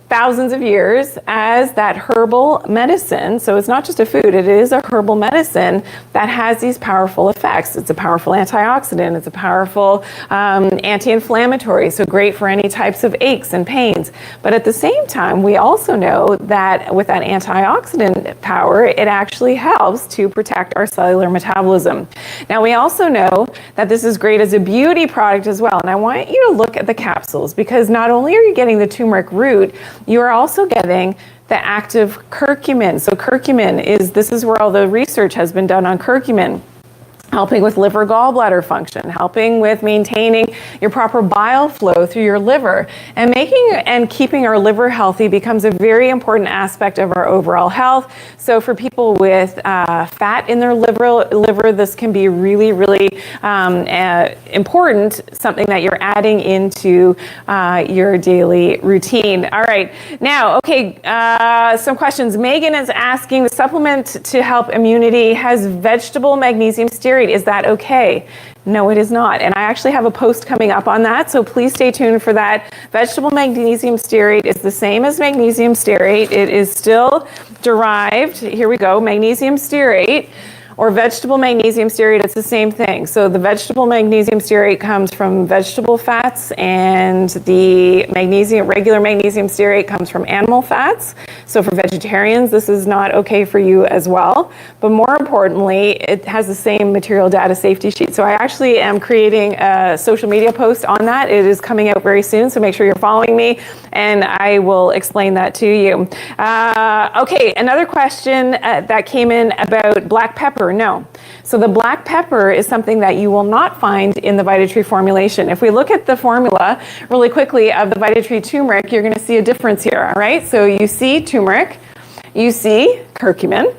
thousands of years as that herbal medicine. So it's not just a food, it is a herbal medicine that has these powerful effects. It's a powerful antioxidant, it's a powerful anti-inflammatory, so great for any types of aches and pains. But at the same time, we also know that with that antioxidant power, it actually helps to protect our cellular metabolism. Now we also know that this is great as a beauty product as well. And I want you to look at the capsules, because not only are you getting the turmeric root, you are also getting the active curcumin. So curcumin this is where all the research has been done on curcumin. helping with liver gallbladder function, helping with maintaining your proper bile flow through your liver. And making and keeping our liver healthy becomes a very important aspect of our overall health. So for people with fat in their liver, this can be really, really important, something that you're adding into your daily routine. All right, now, okay, some questions. Megan is asking, the supplement to help immunity has vegetable magnesium stearate. Is that okay? No, it is not. And I actually have a post coming up on that, so please stay tuned for that. Vegetable magnesium stearate is the same as magnesium stearate. It is still derived, here we go, magnesium stearate, or vegetable magnesium stearate, it's the same thing. So the vegetable magnesium stearate comes from vegetable fats, and the regular magnesium stearate comes from animal fats. So for vegetarians, this is not okay for you as well. But more importantly, it has the same material data safety sheet. So I actually am creating a social media post on that. It is coming out very soon, so make sure you're following me, and I will explain that to you. Okay, another question that came in about black pepper. No. So the black pepper is something that you will not find in the VitaTree formulation. If we look at the formula really quickly of the VitaTree turmeric, you're going to see a difference here, all right? So you see turmeric, you see curcumin.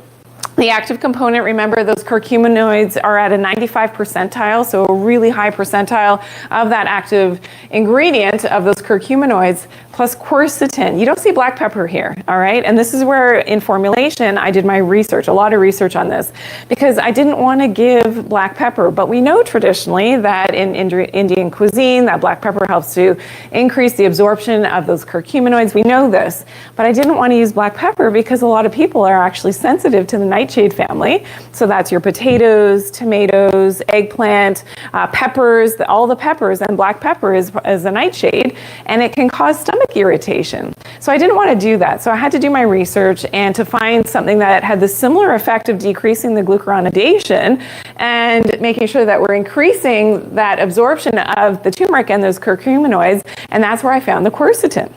The active component, remember, those curcuminoids are at a 95 percentile, so a really high percentile of that active ingredient of those curcuminoids, plus quercetin. You don't see black pepper here, all right? And this is where in formulation I did my research, a lot of research on this, because I didn't want to give black pepper, but we know traditionally that in Indian cuisine that black pepper helps to increase the absorption of those curcuminoids. We know this, but I didn't want to use black pepper because a lot of people are actually sensitive to the nightshade family. So that's your potatoes, tomatoes, eggplant, peppers, all the peppers, and black pepper is a nightshade, and it can cause stomach irritation. So I didn't want to do that. So I had to do my research and to find something that had the similar effect of decreasing the glucuronidation and making sure that we're increasing that absorption of the turmeric and those curcuminoids, and that's where I found the quercetin.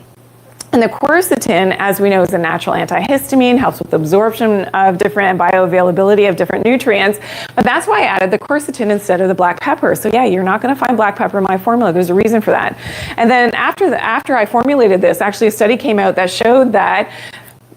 And the quercetin, as we know, is a natural antihistamine, helps with absorption of different and bioavailability of different nutrients. But that's why I added the quercetin instead of the black pepper. So yeah, you're not going to find black pepper in my formula. There's a reason for that. And then after I formulated this, actually a study came out that showed that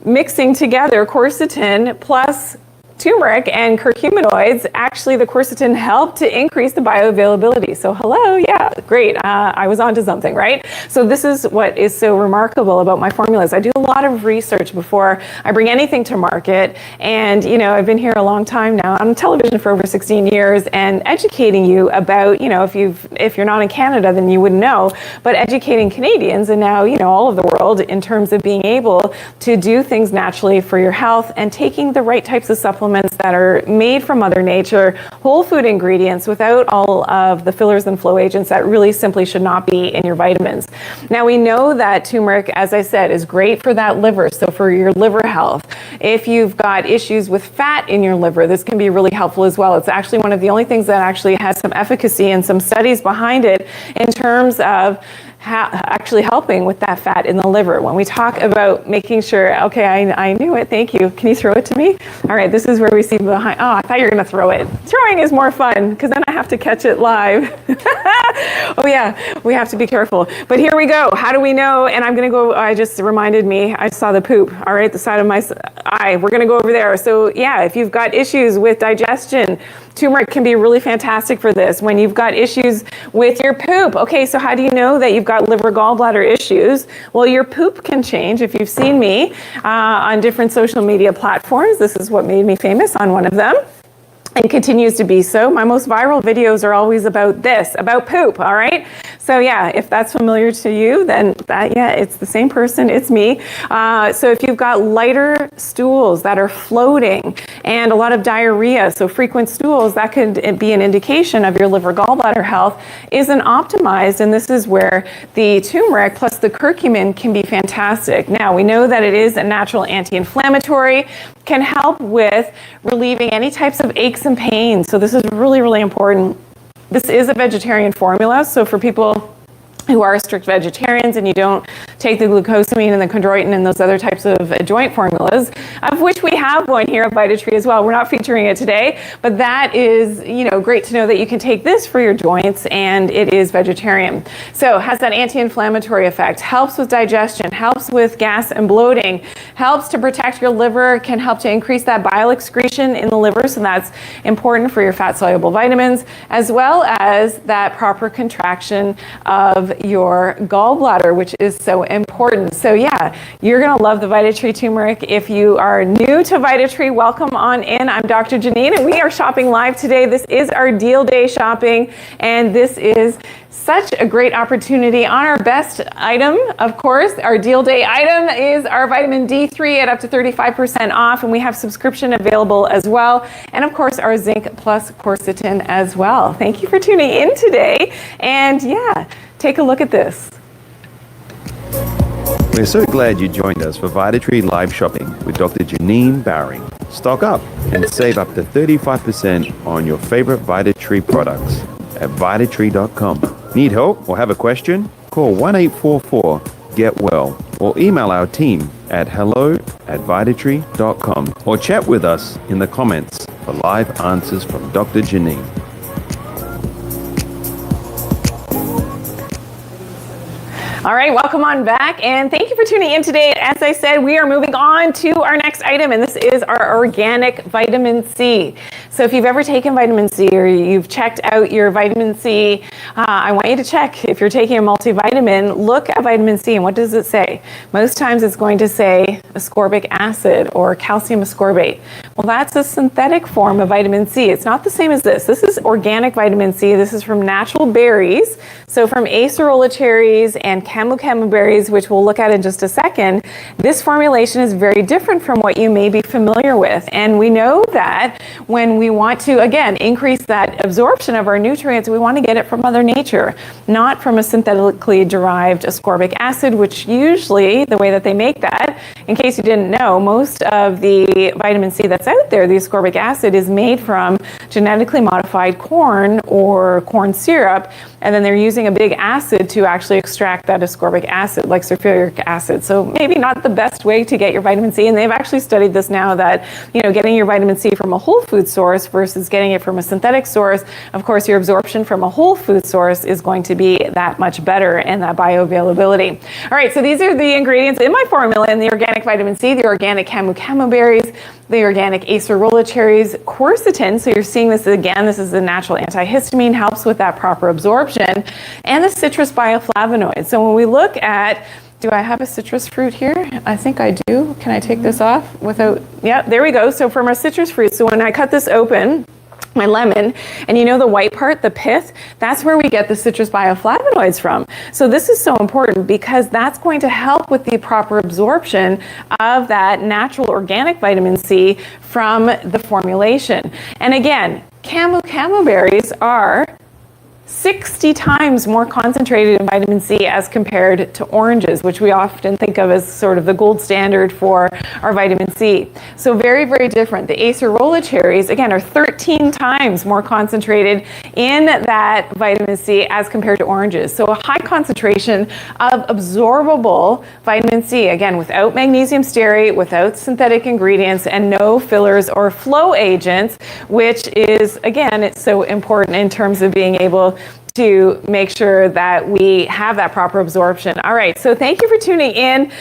mixing together quercetin plus turmeric and curcuminoids, actually the quercetin helped to increase the bioavailability. So hello, yeah, great. I was onto something, right? So this is what is so remarkable about my formulas. I do a lot of research before I bring anything to market. And, you know, I've been here a long time now. I'm on television for over 16 years and educating you about, you know, if you're not in Canada, then you wouldn't know, but educating Canadians and now, you know, all of the world in terms of being able to do things naturally for your health and taking the right types of supplements that are made from Mother Nature, whole food ingredients without all of the fillers and flow agents that really simply should not be in your vitamins. Now we know that turmeric, as I said, is great for that liver, so for your liver health. If you've got issues with fat in your liver, this can be really helpful as well. It's actually one of the only things that actually has some efficacy and some studies behind it in terms of actually helping with that fat in the liver. When we talk about making sure, okay, I knew it, thank you. Can you throw it to me? All right, this is where we see behind, oh, I thought you were gonna throw it. Throwing is more fun, because then I have to catch it live. Oh yeah, we have to be careful. But here we go, how do we know? And I'm gonna go, I just reminded me, I saw the poop, all right, the side of my eye. We're gonna go over there. So yeah, if you've got issues with digestion, turmeric can be really fantastic for this. When you've got issues with your poop, okay, so how do you know that you've got liver gallbladder issues? Well, your poop can change. If you've seen me on different social media platforms, this is what made me famous on one of them, and continues to be so. My most viral videos are always about this, about poop, all right? So yeah, if that's familiar to you, then yeah, it's the same person, it's me. So if you've got lighter stools that are floating and a lot of diarrhea, so frequent stools, that could be an indication of your liver gallbladder health isn't optimized, and this is where the turmeric plus the curcumin can be fantastic. Now, we know that it is a natural anti-inflammatory, can help with relieving any types of aches and pains. So this is really, really important. This is a vegetarian formula, so for people who are strict vegetarians and you don't take the glucosamine and the chondroitin and those other types of joint formulas, of which we have one here at VItatree as well. We're not featuring it today, but that is, great to know that you can take this for your joints, and it is vegetarian. So it has that anti-inflammatory effect, helps with digestion, helps with gas and bloating, helps to protect your liver, can help to increase that bile excretion in the liver, so that's important for your fat-soluble vitamins, as well as that proper contraction of your gallbladder, which is so important. So yeah, you're gonna love the VItatree turmeric. If you are new to VItatree, welcome on in. I'm Dr. Janine, and we are shopping live today. This is our Deal Day shopping, and this is such a great opportunity on our best item. Of course, our Deal Day item is our vitamin D3 at up to 35% off, and we have subscription available as well. And of course, our Zinc plus quercetin as well. Thank you for tuning in today. And yeah, take a look at this. We're so glad you joined us for VItatree live shopping with Dr. Janine Bowring. Stock up and save up to 35% on your favorite VItatree products at VItatree.com. Need help or have a question? Call 1-844-GET-WELL or email our team at hello@VItatree.com or chat with us in the comments for live answers from Dr. Janine. All right, welcome on back, and thank you for tuning in today. As I said, we are moving on to our next item, and this is our organic vitamin C. So if you've ever taken vitamin C or you've checked out your vitamin C, I want you to check. If you're taking a multivitamin, look at vitamin C, and what does it say? Most times it's going to say ascorbic acid or calcium ascorbate. Well, that's a synthetic form of vitamin C. It's not the same as this. This is organic vitamin C. This is from natural berries. So from acerola cherries and camu berries, which we'll look at in just a second, this formulation is very different from what you may be familiar with. And we know that when we want to, again, increase that absorption of our nutrients, we want to get it from Mother Nature, not from a synthetically derived ascorbic acid, which usually, the way that they make that, in case you didn't know, most of the vitamin C that's out there, the ascorbic acid, is made from genetically modified corn or corn syrup, and then they're using a big acid to actually extract that ascorbic acid, like sulfuric acid. So maybe not the best way to get your vitamin C. And they've actually studied this now, that getting your vitamin C from a whole food source versus getting it from a synthetic source, of course, your absorption from a whole food source is going to be that much better, and that bioavailability. All right, so these are the ingredients in my formula: in the organic vitamin C, the organic camu berries, the organic acerola cherries, quercetin. So you're seeing this again. This is the natural antihistamine, helps with that proper absorption, and the citrus bioflavonoids. So when we look at, do I have a citrus fruit here? I think I do. Can I take this off without, yeah, there we go. So from our citrus fruit, so when I cut this open, my lemon, and the white part, the pith, that's where we get the citrus bioflavonoids from. So this is so important because that's going to help with the proper absorption of that natural organic vitamin C from the formulation. And again, camu berries are 60 times more concentrated in vitamin C as compared to oranges, which we often think of as sort of the gold standard for our vitamin C. So very, very different. The acerola cherries, again, are 13 times more concentrated in that vitamin C as compared to oranges. So a high concentration of absorbable vitamin C, again, without magnesium stearate, without synthetic ingredients, and no fillers or flow agents, which is, again, it's so important in terms of being able to make sure that we have that proper absorption. All right, so thank you for tuning in.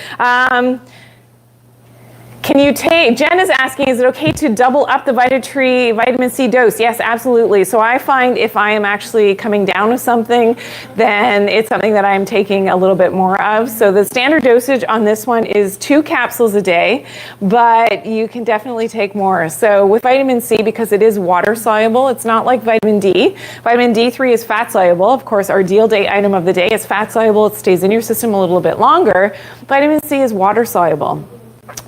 Can you take, Jen is asking, is it okay to double up the VItatree vitamin C dose? Yes, absolutely. So I find if I am actually coming down with something, then it's something that I'm taking a little bit more of. So the standard dosage on this one is 2 capsules a day, but you can definitely take more. So with vitamin C, because it is water soluble, it's not like vitamin D. Vitamin D3 is fat soluble. Of course, our Deal Day item of the day is fat soluble. It stays in your system a little bit longer. Vitamin C is water soluble.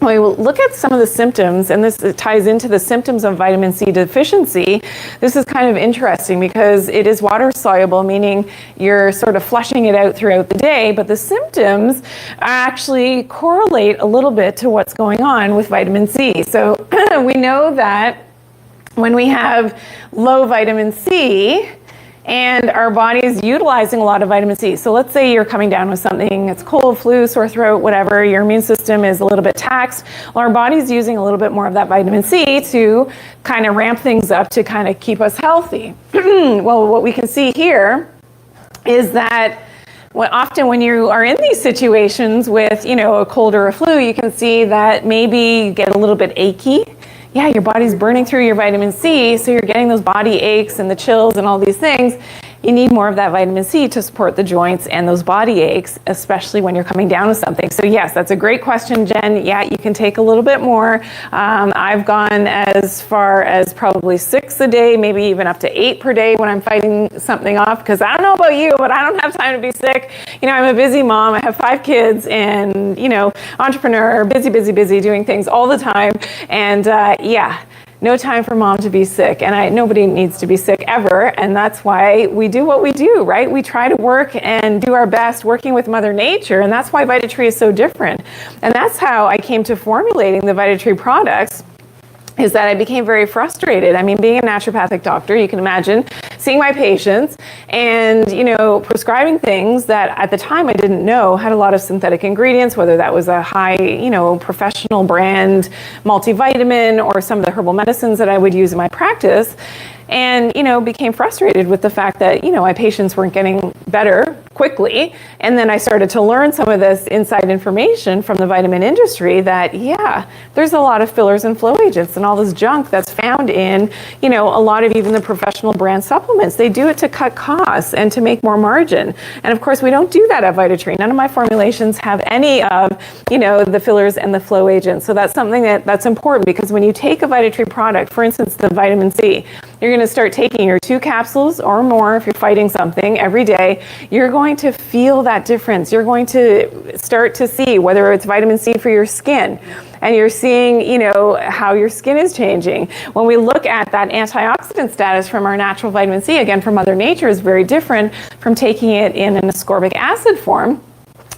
When we look at some of the symptoms, and this ties into the symptoms of vitamin C deficiency, this is kind of interesting because it is water soluble, meaning you're sort of flushing it out throughout the day, but the symptoms actually correlate a little bit to what's going on with vitamin C. So we know that when we have low vitamin C, and our body is utilizing a lot of vitamin C. So let's say you're coming down with something, it's cold, flu, sore throat, whatever, your immune system is a little bit taxed. Well, our body's using a little bit more of that vitamin C to kind of ramp things up to kind of keep us healthy. Well, what we can see here is that often when you are in these situations with, a cold or a flu, you can see that maybe you get a little bit achy. Yeah, your body's burning through your vitamin C, so you're getting those body aches and the chills and all these things. You need more of that vitamin C to support the joints and those body aches, especially when you're coming down with something. So yes, that's a great question, Jen. Yeah, you can take a little bit more. I've gone as far as probably 6 a day, maybe even up to 8 per day when I'm fighting something off, because I don't know about you, but I don't have time to be sick. I'm a busy mom. I have 5 kids and, entrepreneur, busy doing things all the time. And no time for mom to be sick, and nobody needs to be sick ever, and that's why we do what we do, right? We try to work and do our best working with Mother Nature, and that's why VItatree is so different. And that's how I came to formulating the VItatree products, is that I became very frustrated. Being a naturopathic doctor, you can imagine seeing my patients and, prescribing things that at the time I didn't know had a lot of synthetic ingredients, whether that was a high, professional brand multivitamin or some of the herbal medicines that I would use in my practice. And, became frustrated with the fact that, my patients weren't getting better quickly. And then I started to learn some of this inside information from the vitamin industry that, there's a lot of fillers and flow agents and all this junk that's found in, a lot of even the professional brand supplements. They do it to cut costs and to make more margin. And of course, we don't do that at VItatree. None of my formulations have any of, the fillers and the flow agents. So that's something that's important, because when you take a VItatree product, for instance, the vitamin C, you're going to start taking your 2 capsules or more if you're fighting something every day. You're going to feel that difference. You're going to start to see whether it's vitamin C for your skin, and you're seeing, how your skin is changing. When we look at that antioxidant status from our natural vitamin C, again, from Mother Nature, is very different from taking it in an ascorbic acid form.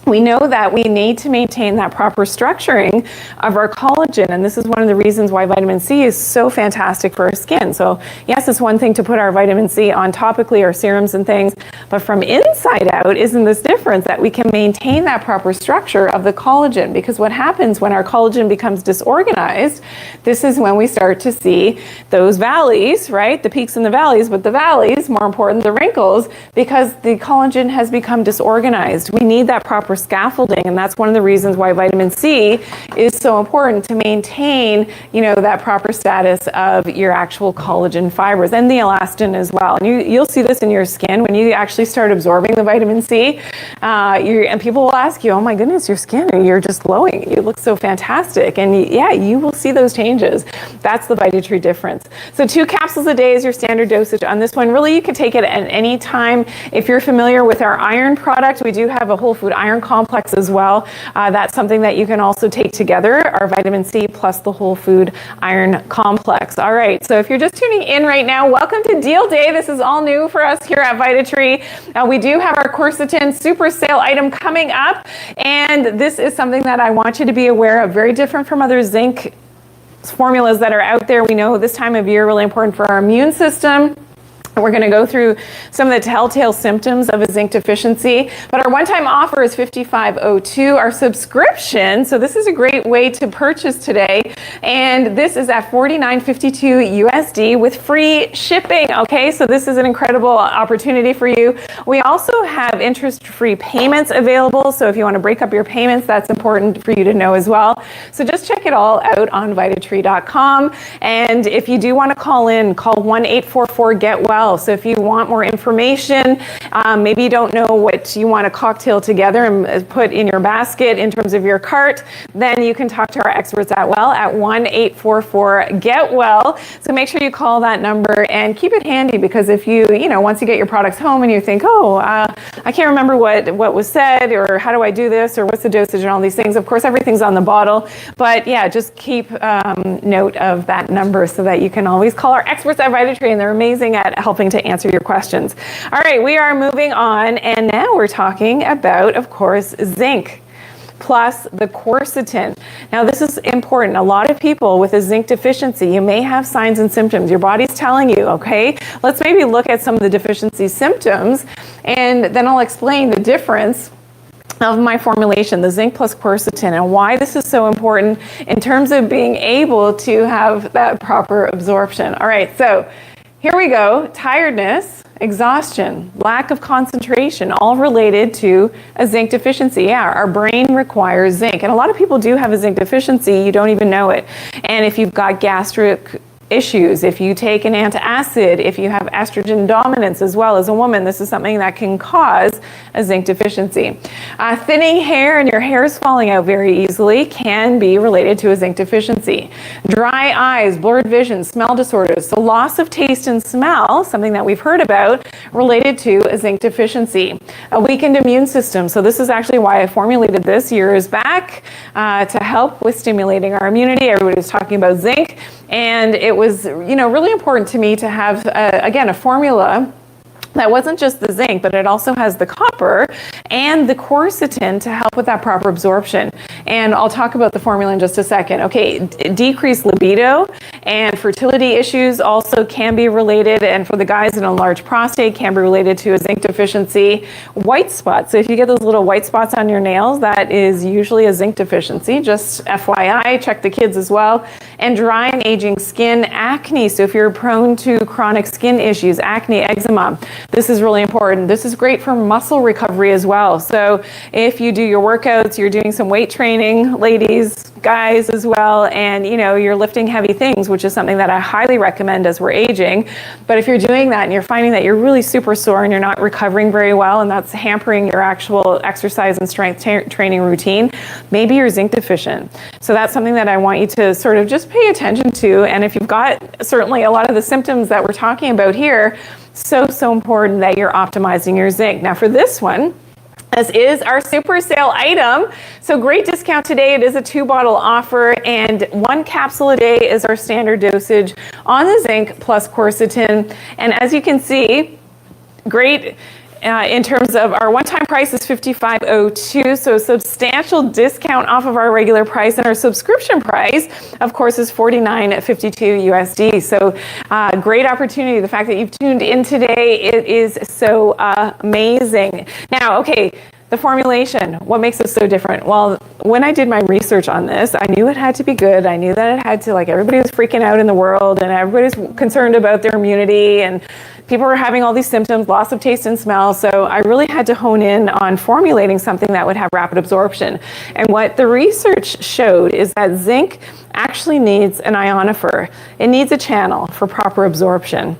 We know that we need to maintain that proper structuring of our collagen, and this is one of the reasons why vitamin C is so fantastic for our skin. So yes, it's one thing to put our vitamin C on topically or serums and things, but from inside out, isn't this difference that we can maintain that proper structure of the collagen? Because what happens when our collagen becomes disorganized, this is when we start to see those valleys, right? The peaks and the valleys, but the valleys, more important, the wrinkles, because the collagen has become disorganized. We need that proper scaffolding, and that's one of the reasons why vitamin C is so important, to maintain, that proper status of your actual collagen fibers and the elastin as well. And you'll see this in your skin when you actually start absorbing the vitamin C. And people will ask you, "Oh my goodness, your skin, you're just glowing. You look so fantastic." And you will see those changes. That's the VItatree difference. So 2 capsules a day is your standard dosage on this one. Really, you can take it at any time. If you're familiar with our iron product, we do have a whole food iron complex as well. That's something that you can also take together, our vitamin C plus the whole food iron complex. All right, so if you're just tuning in right now, welcome to Deal Day. This is all new for us here at VItatree. We do have our quercetin super sale item coming up, and this is something that I want you to be aware of. Very different from other zinc formulas that are out there. We know this time of year really important for our immune system. We're going to go through some of the telltale symptoms of a zinc deficiency, but our one-time offer is $55.02. Our subscription, so this is a great way to purchase today, and this is at $49.52 USD with free shipping. Okay, so this is an incredible opportunity for you. We also have interest-free payments available, so if you want to break up your payments, that's important for you to know as well. So just check it all out on VItatree.com, and if you do want to call in, call 1-844-GET-WELL. So if you want more information, maybe you don't know what you want to cocktail together and put in your basket in terms of your cart, then you can talk to our experts at Well at 1-844-GET-WELL. So make sure you call that number and keep it handy, because if once you get your products home and you think, I can't remember what was said, or how do I do this, or what's the dosage and all these things. Of course, everything's on the bottle, but just keep note of that number so that you can always call our experts at VItatree, and they're amazing at helping to answer your questions. All right, we are moving on, and now we're talking about, of course, zinc. plus the quercetin. Now this is important. A lot of people with a zinc deficiency, you may have signs and symptoms. Your body's telling you, okay, let's maybe look at some of the deficiency symptoms, and then I'll explain the difference of my formulation, the zinc plus quercetin, and why this is so important in terms of being able to have that proper absorption. All right, so here we go. Tiredness, exhaustion, lack of concentration, all related to a zinc deficiency. Yeah, our brain requires zinc. And a lot of people do have a zinc deficiency, you don't even know it. And if you've got gastric issues, if you take an antacid, if you have estrogen dominance as well as a woman, this is something that can cause a zinc deficiency. Thinning hair and your hair is falling out very easily can be related to a zinc deficiency. Dry eyes, blurred vision, smell disorders, so loss of taste and smell, something that we've heard about, related to a zinc deficiency. A weakened immune system, so this is actually why I formulated this years back to help with stimulating our immunity. Everybody was talking about zinc, and it was, really important to me to have, again, a formula that wasn't just the zinc, but it also has the copper and the quercetin to help with that proper absorption. And I'll talk about the formula in just a second. Okay, decreased libido and fertility issues also can be related, and for the guys in a large prostate can be related to a zinc deficiency. White spots, so if you get those little white spots on your nails, that is usually a zinc deficiency, just FYI, check the kids as well. And dry and aging skin, acne, so if you're prone to chronic skin issues, acne, eczema, this is really important. This is great for muscle recovery as well. So if you do your workouts, you're doing some weight training, ladies, guys as well, and you're lifting heavy things, which is something that I highly recommend as we're aging. But if you're doing that and you're finding that you're really super sore and you're not recovering very well, and that's hampering your actual exercise and strength training routine, maybe you're zinc deficient. So that's something that I want you to sort of just pay attention to. And if you've got certainly a lot of the symptoms that we're talking about here, so important that you're optimizing your zinc. Now for this one, this is our super sale item. So great discount today. It is a 2-bottle offer, and 1 capsule a day is our standard dosage on the zinc plus quercetin. And as you can see, great in terms of our one-time price is $55.02, so a substantial discount off of our regular price, and our subscription price, of course, is $49.52 USD. So great opportunity. The fact that you've tuned in today, it is so amazing. Now, okay, the formulation, what makes it so different? Well, when I did my research on this, I knew it had to be good. I knew that it had to, everybody was freaking out in the world, and everybody's concerned about their immunity, and people were having all these symptoms, loss of taste and smell. So I really had to hone in on formulating something that would have rapid absorption. And what the research showed is that zinc actually needs an ionophore. It needs a channel for proper absorption.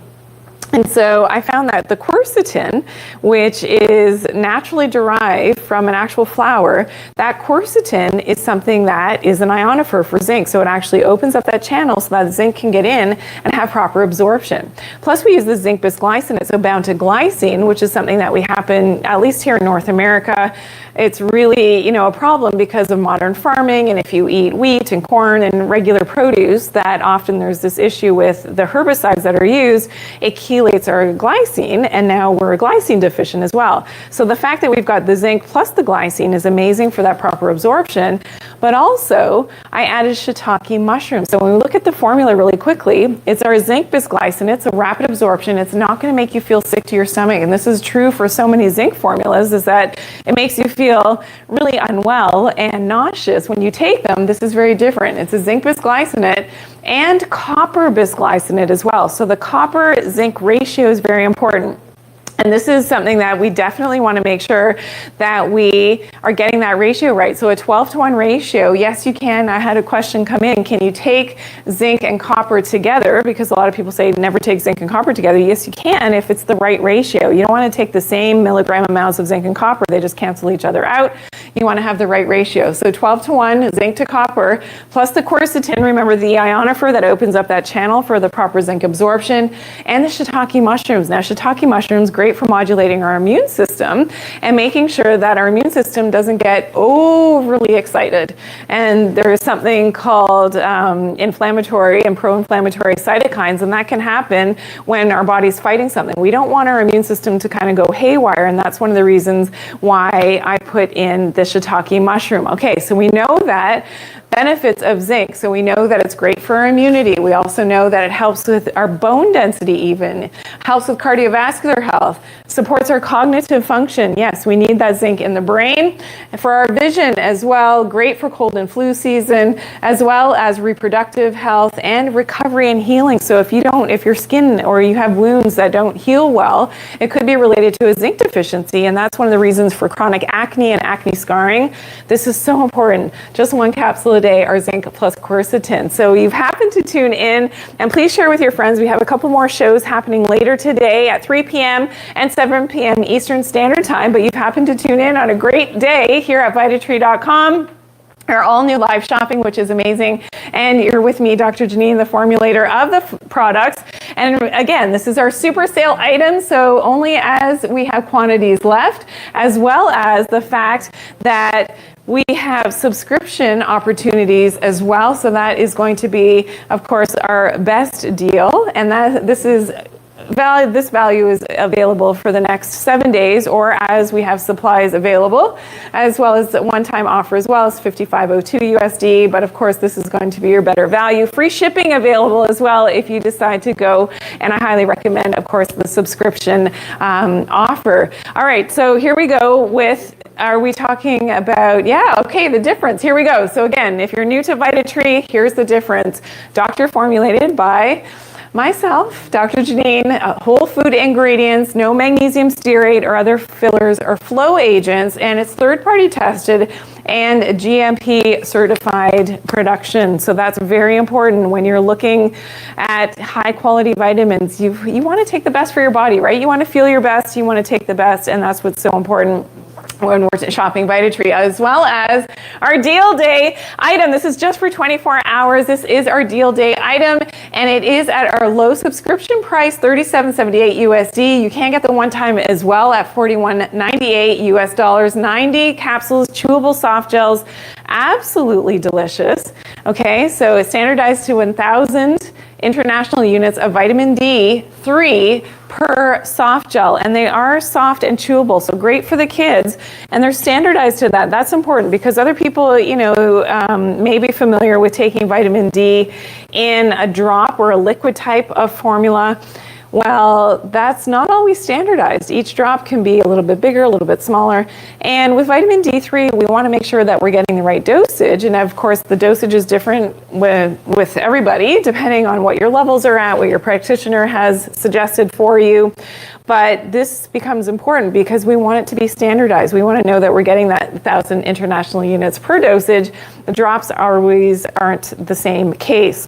And so I found that the quercetin, which is naturally derived from an actual flower, that quercetin is something that is an ionophore for zinc. So it actually opens up that channel so that zinc can get in and have proper absorption. Plus we use the zinc bisglycinate, so bound to glycine, which is something that we happen, at least here in North America. It's really, a problem because of modern farming, and if you eat wheat and corn and regular produce, that often there's this issue with the herbicides that are used. It chelates our glycine, and now we're glycine deficient as well. So the fact that we've got the zinc plus the glycine is amazing for that proper absorption. But also, I added shiitake mushrooms. So when we look at the formula really quickly, it's our zinc bisglycinate, it's a rapid absorption. It's not going to make you feel sick to your stomach. And this is true for so many zinc formulas, is that it makes you feel really unwell and nauseous when you take them. This is very different. It's a zinc bisglycinate and copper bisglycinate as well. So the copper zinc ratio is very important. And this is something that we definitely want to make sure that we are getting that ratio right. So a 12-to-1 ratio, yes, you can. I had a question come in, can you take zinc and copper together? Because a lot of people say never take zinc and copper together. Yes, you can if it's the right ratio. You don't want to take the same milligram amounts of zinc and copper. They just cancel each other out. You want to have the right ratio. So 12-to-1 zinc to copper plus the quercetin, remember the ionophore that opens up that channel for the proper zinc absorption, and the shiitake mushrooms. Now shiitake mushrooms, great great for modulating our immune system and making sure that our immune system doesn't get overly excited. And there's something called inflammatory and pro-inflammatory cytokines, and that can happen when our body's fighting something. We don't want our immune system to kind of go haywire, and that's one of the reasons why I put in the shiitake mushroom. Okay, so we know that benefits of zinc. So we know that it's great for our immunity. We also know that it helps with our bone density even, helps with cardiovascular health, supports our cognitive function. Yes, we need that zinc in the brain. And for our vision as well, great for cold and flu season, as well as reproductive health and recovery and healing. So if your skin or you have wounds that don't heal well, it could be related to a zinc deficiency. And that's one of the reasons for chronic acne and acne scarring. This is so important. Just one capsule a day are zinc plus quercetin. So you've happened to tune in, and please share with your friends. We have a couple more shows happening later today at 3 p.m. and 7 p.m. Eastern Standard Time, but you've happened to tune in on a great day here at VItatree.com. Our all new live shopping, which is amazing. And you're with me, Dr. Janine, the formulator of the products. And again, this is our super sale item, so only as we have quantities left, as well as the fact that we have subscription opportunities as well. So that is going to be, of course, our best deal. And this value is available for the next 7 days, or as we have supplies available, as well as the one-time offer as well as $55.02 USD. But of course, this is going to be your better value. Free shipping available as well if you decide to go. And I highly recommend, of course, the subscription offer. All right, so here we go with, are we talking about, the difference. Here we go. So again, if you're new to VItatree, here's the difference. Doctor formulated by myself, Dr. Janine, whole food ingredients, no magnesium stearate or other fillers or flow agents, and it's third-party tested and GMP certified production. So that's very important when you're looking at high-quality vitamins. You want to take the best for your body, right? You want to feel your best, you want to take the best, and that's what's so important when we're shopping VItatree, as well as our deal day item. This is just for 24 hours. This is our deal day item, and it is at our low subscription price, $37.78 USD. You can get the one time as well at $41.98 US dollars. 90 capsules, chewable soft gels, absolutely delicious. Okay, so it's standardized to 1,000 international units of vitamin D3 per soft gel, and they are soft and chewable, so great for the kids, and they're standardized to that. That's important because other people, may be familiar with taking vitamin D in a drop or a liquid type of formula. Well, that's not always standardized. Each drop can be a little bit bigger, a little bit smaller. And with vitamin D3, we want to make sure that we're getting the right dosage. And of course, the dosage is different with everybody, depending on what your levels are at, what your practitioner has suggested for you. But this becomes important because we want it to be standardized. We want to know that we're getting that 1,000 international units per dosage. The drops always aren't the same case.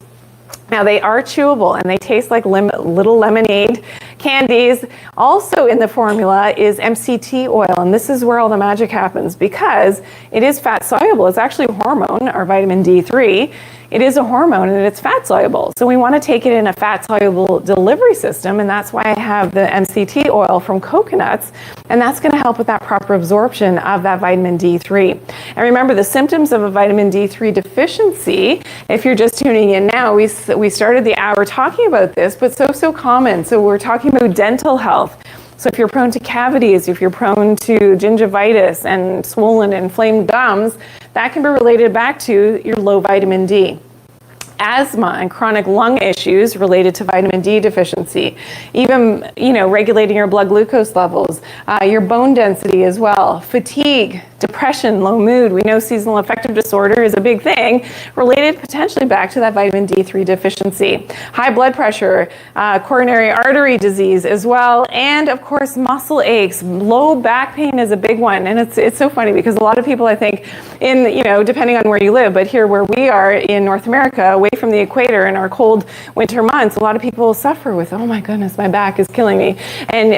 Now, they are chewable and they taste like little lemonade candies. Also in the formula is MCT oil, and this is where all the magic happens because it is fat soluble. It's actually a hormone, our vitamin D3. It is a hormone and it's fat soluble. So we want to take it in a fat soluble delivery system, and that's why I have the MCT oil from coconuts, and that's going to help with that proper absorption of that vitamin D3. And remember, the symptoms of a vitamin D3 deficiency, if you're just tuning in now, we started the hour talking about this, but so common. So we're talking about dental health. So if you're prone to cavities, if you're prone to gingivitis and swollen and inflamed gums, that can be related back to your low vitamin D. Asthma and chronic lung issues related to vitamin D deficiency, even regulating your blood glucose levels, your bone density as well, fatigue, depression, low mood. We know seasonal affective disorder is a big thing related potentially back to that vitamin D3 deficiency. High blood pressure, coronary artery disease as well, and of course muscle aches. Low back pain is a big one, and it's so funny because a lot of people, I think, depending on where you live, but here where we are in North America, away from the equator in our cold winter months, a lot of people suffer with, oh my goodness, my back is killing me,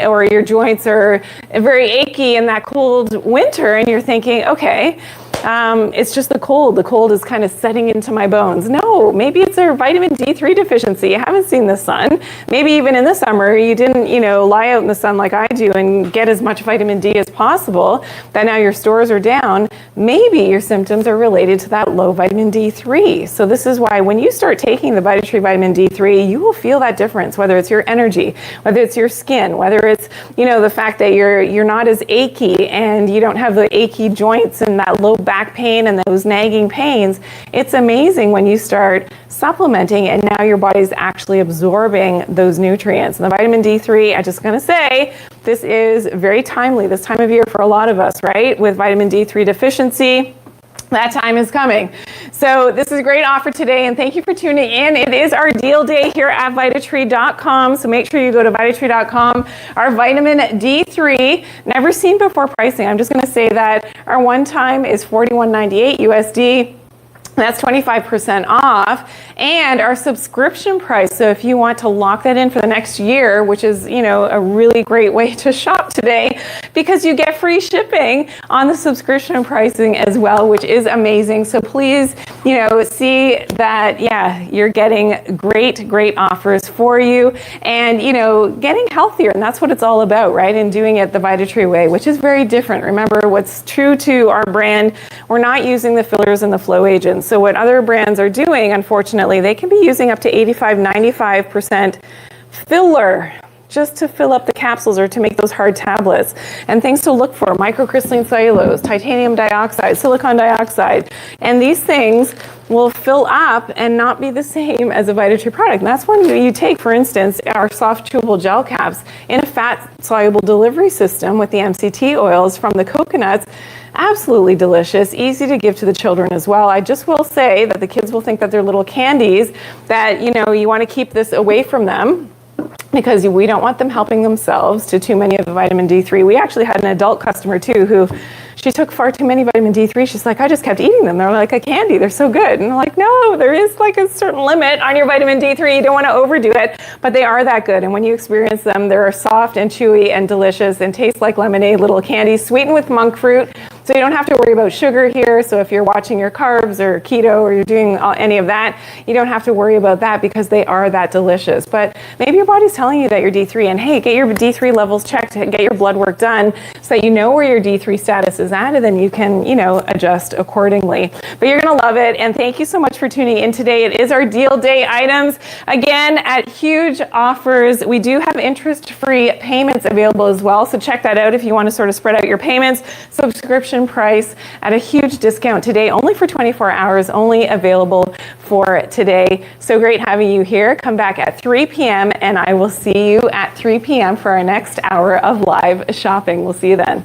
or your joints are very achy in that cold winter, and you're thinking, okay, it's just the cold. The cold is kind of setting into my bones. No, maybe it's a vitamin D3 deficiency. You haven't seen the sun. Maybe even in the summer, you didn't, lie out in the sun like I do and get as much vitamin D as possible, that now your stores are down. Maybe your symptoms are related to that low vitamin D3. So this is why when you start taking the VItatree vitamin D3, you will feel that difference, whether it's your energy, whether it's your skin, whether it's, the fact that you're not as achy and you don't have the achy joints and that low back pain and those nagging pains. It's amazing when you start supplementing and now your body's actually absorbing those nutrients. And the vitamin D3, I'm just going to say, this is very timely this time of year for a lot of us, right? With vitamin D3 deficiency, that time is coming. So this is a great offer today, and thank you for tuning in. It is our deal day here at VItatree.com, so make sure you go to VItatree.com. Our vitamin D3, never seen before pricing. I'm just going to say that our one time is $41.98 USD. That's 25% off, and our subscription price. So if you want to lock that in for the next year, which is, a really great way to shop today, because you get free shipping on the subscription pricing as well, which is amazing. So please, see that, you're getting great offers for you, and, getting healthier. And that's what it's all about, right? And doing it the VItatree way, which is very different. Remember, what's true to our brand, we're not using the fillers and the flow agents. So what other brands are doing, unfortunately, they can be using up to 85-95% filler just to fill up the capsules or to make those hard tablets. And things to look for: microcrystalline cellulose, titanium dioxide, silicon dioxide. And these things will fill up and not be the same as a VItatree product. And that's when you take, for instance, our soft chewable gel caps in a fat-soluble delivery system with the MCT oils from the coconuts. Absolutely delicious, easy to give to the children as well. I just will say that the kids will think that they're little candies, that, you want to keep this away from them, because we don't want them helping themselves to too many of the vitamin D3. We actually had an adult customer too who, she took far too many vitamin D3. She's like, I just kept eating them. They're like a candy. They're so good. And I'm like, no, there is like a certain limit on your vitamin D3. You don't want to overdo it, but they are that good. And when you experience them, they're soft and chewy and delicious and taste like lemonade, little candies, sweetened with monk fruit. So you don't have to worry about sugar here. So if you're watching your carbs or keto or you're doing any of that, you don't have to worry about that because they are that delicious. But maybe your body's telling you that you're D3, and hey, get your D3 levels checked and get your blood work done so that you know where your D3 status is at, and then you can, adjust accordingly. But you're going to love it. And thank you so much for tuning in today. It is our deal day items. Again, at huge offers. We do have interest-free payments available as well. So check that out if you want to sort of spread out your payments. Subscription price at a huge discount today, only for 24 hours, only available for today. So great having you here. Come back at 3 p.m. and I will see you at 3 p.m. for our next hour of live shopping. We'll see you then.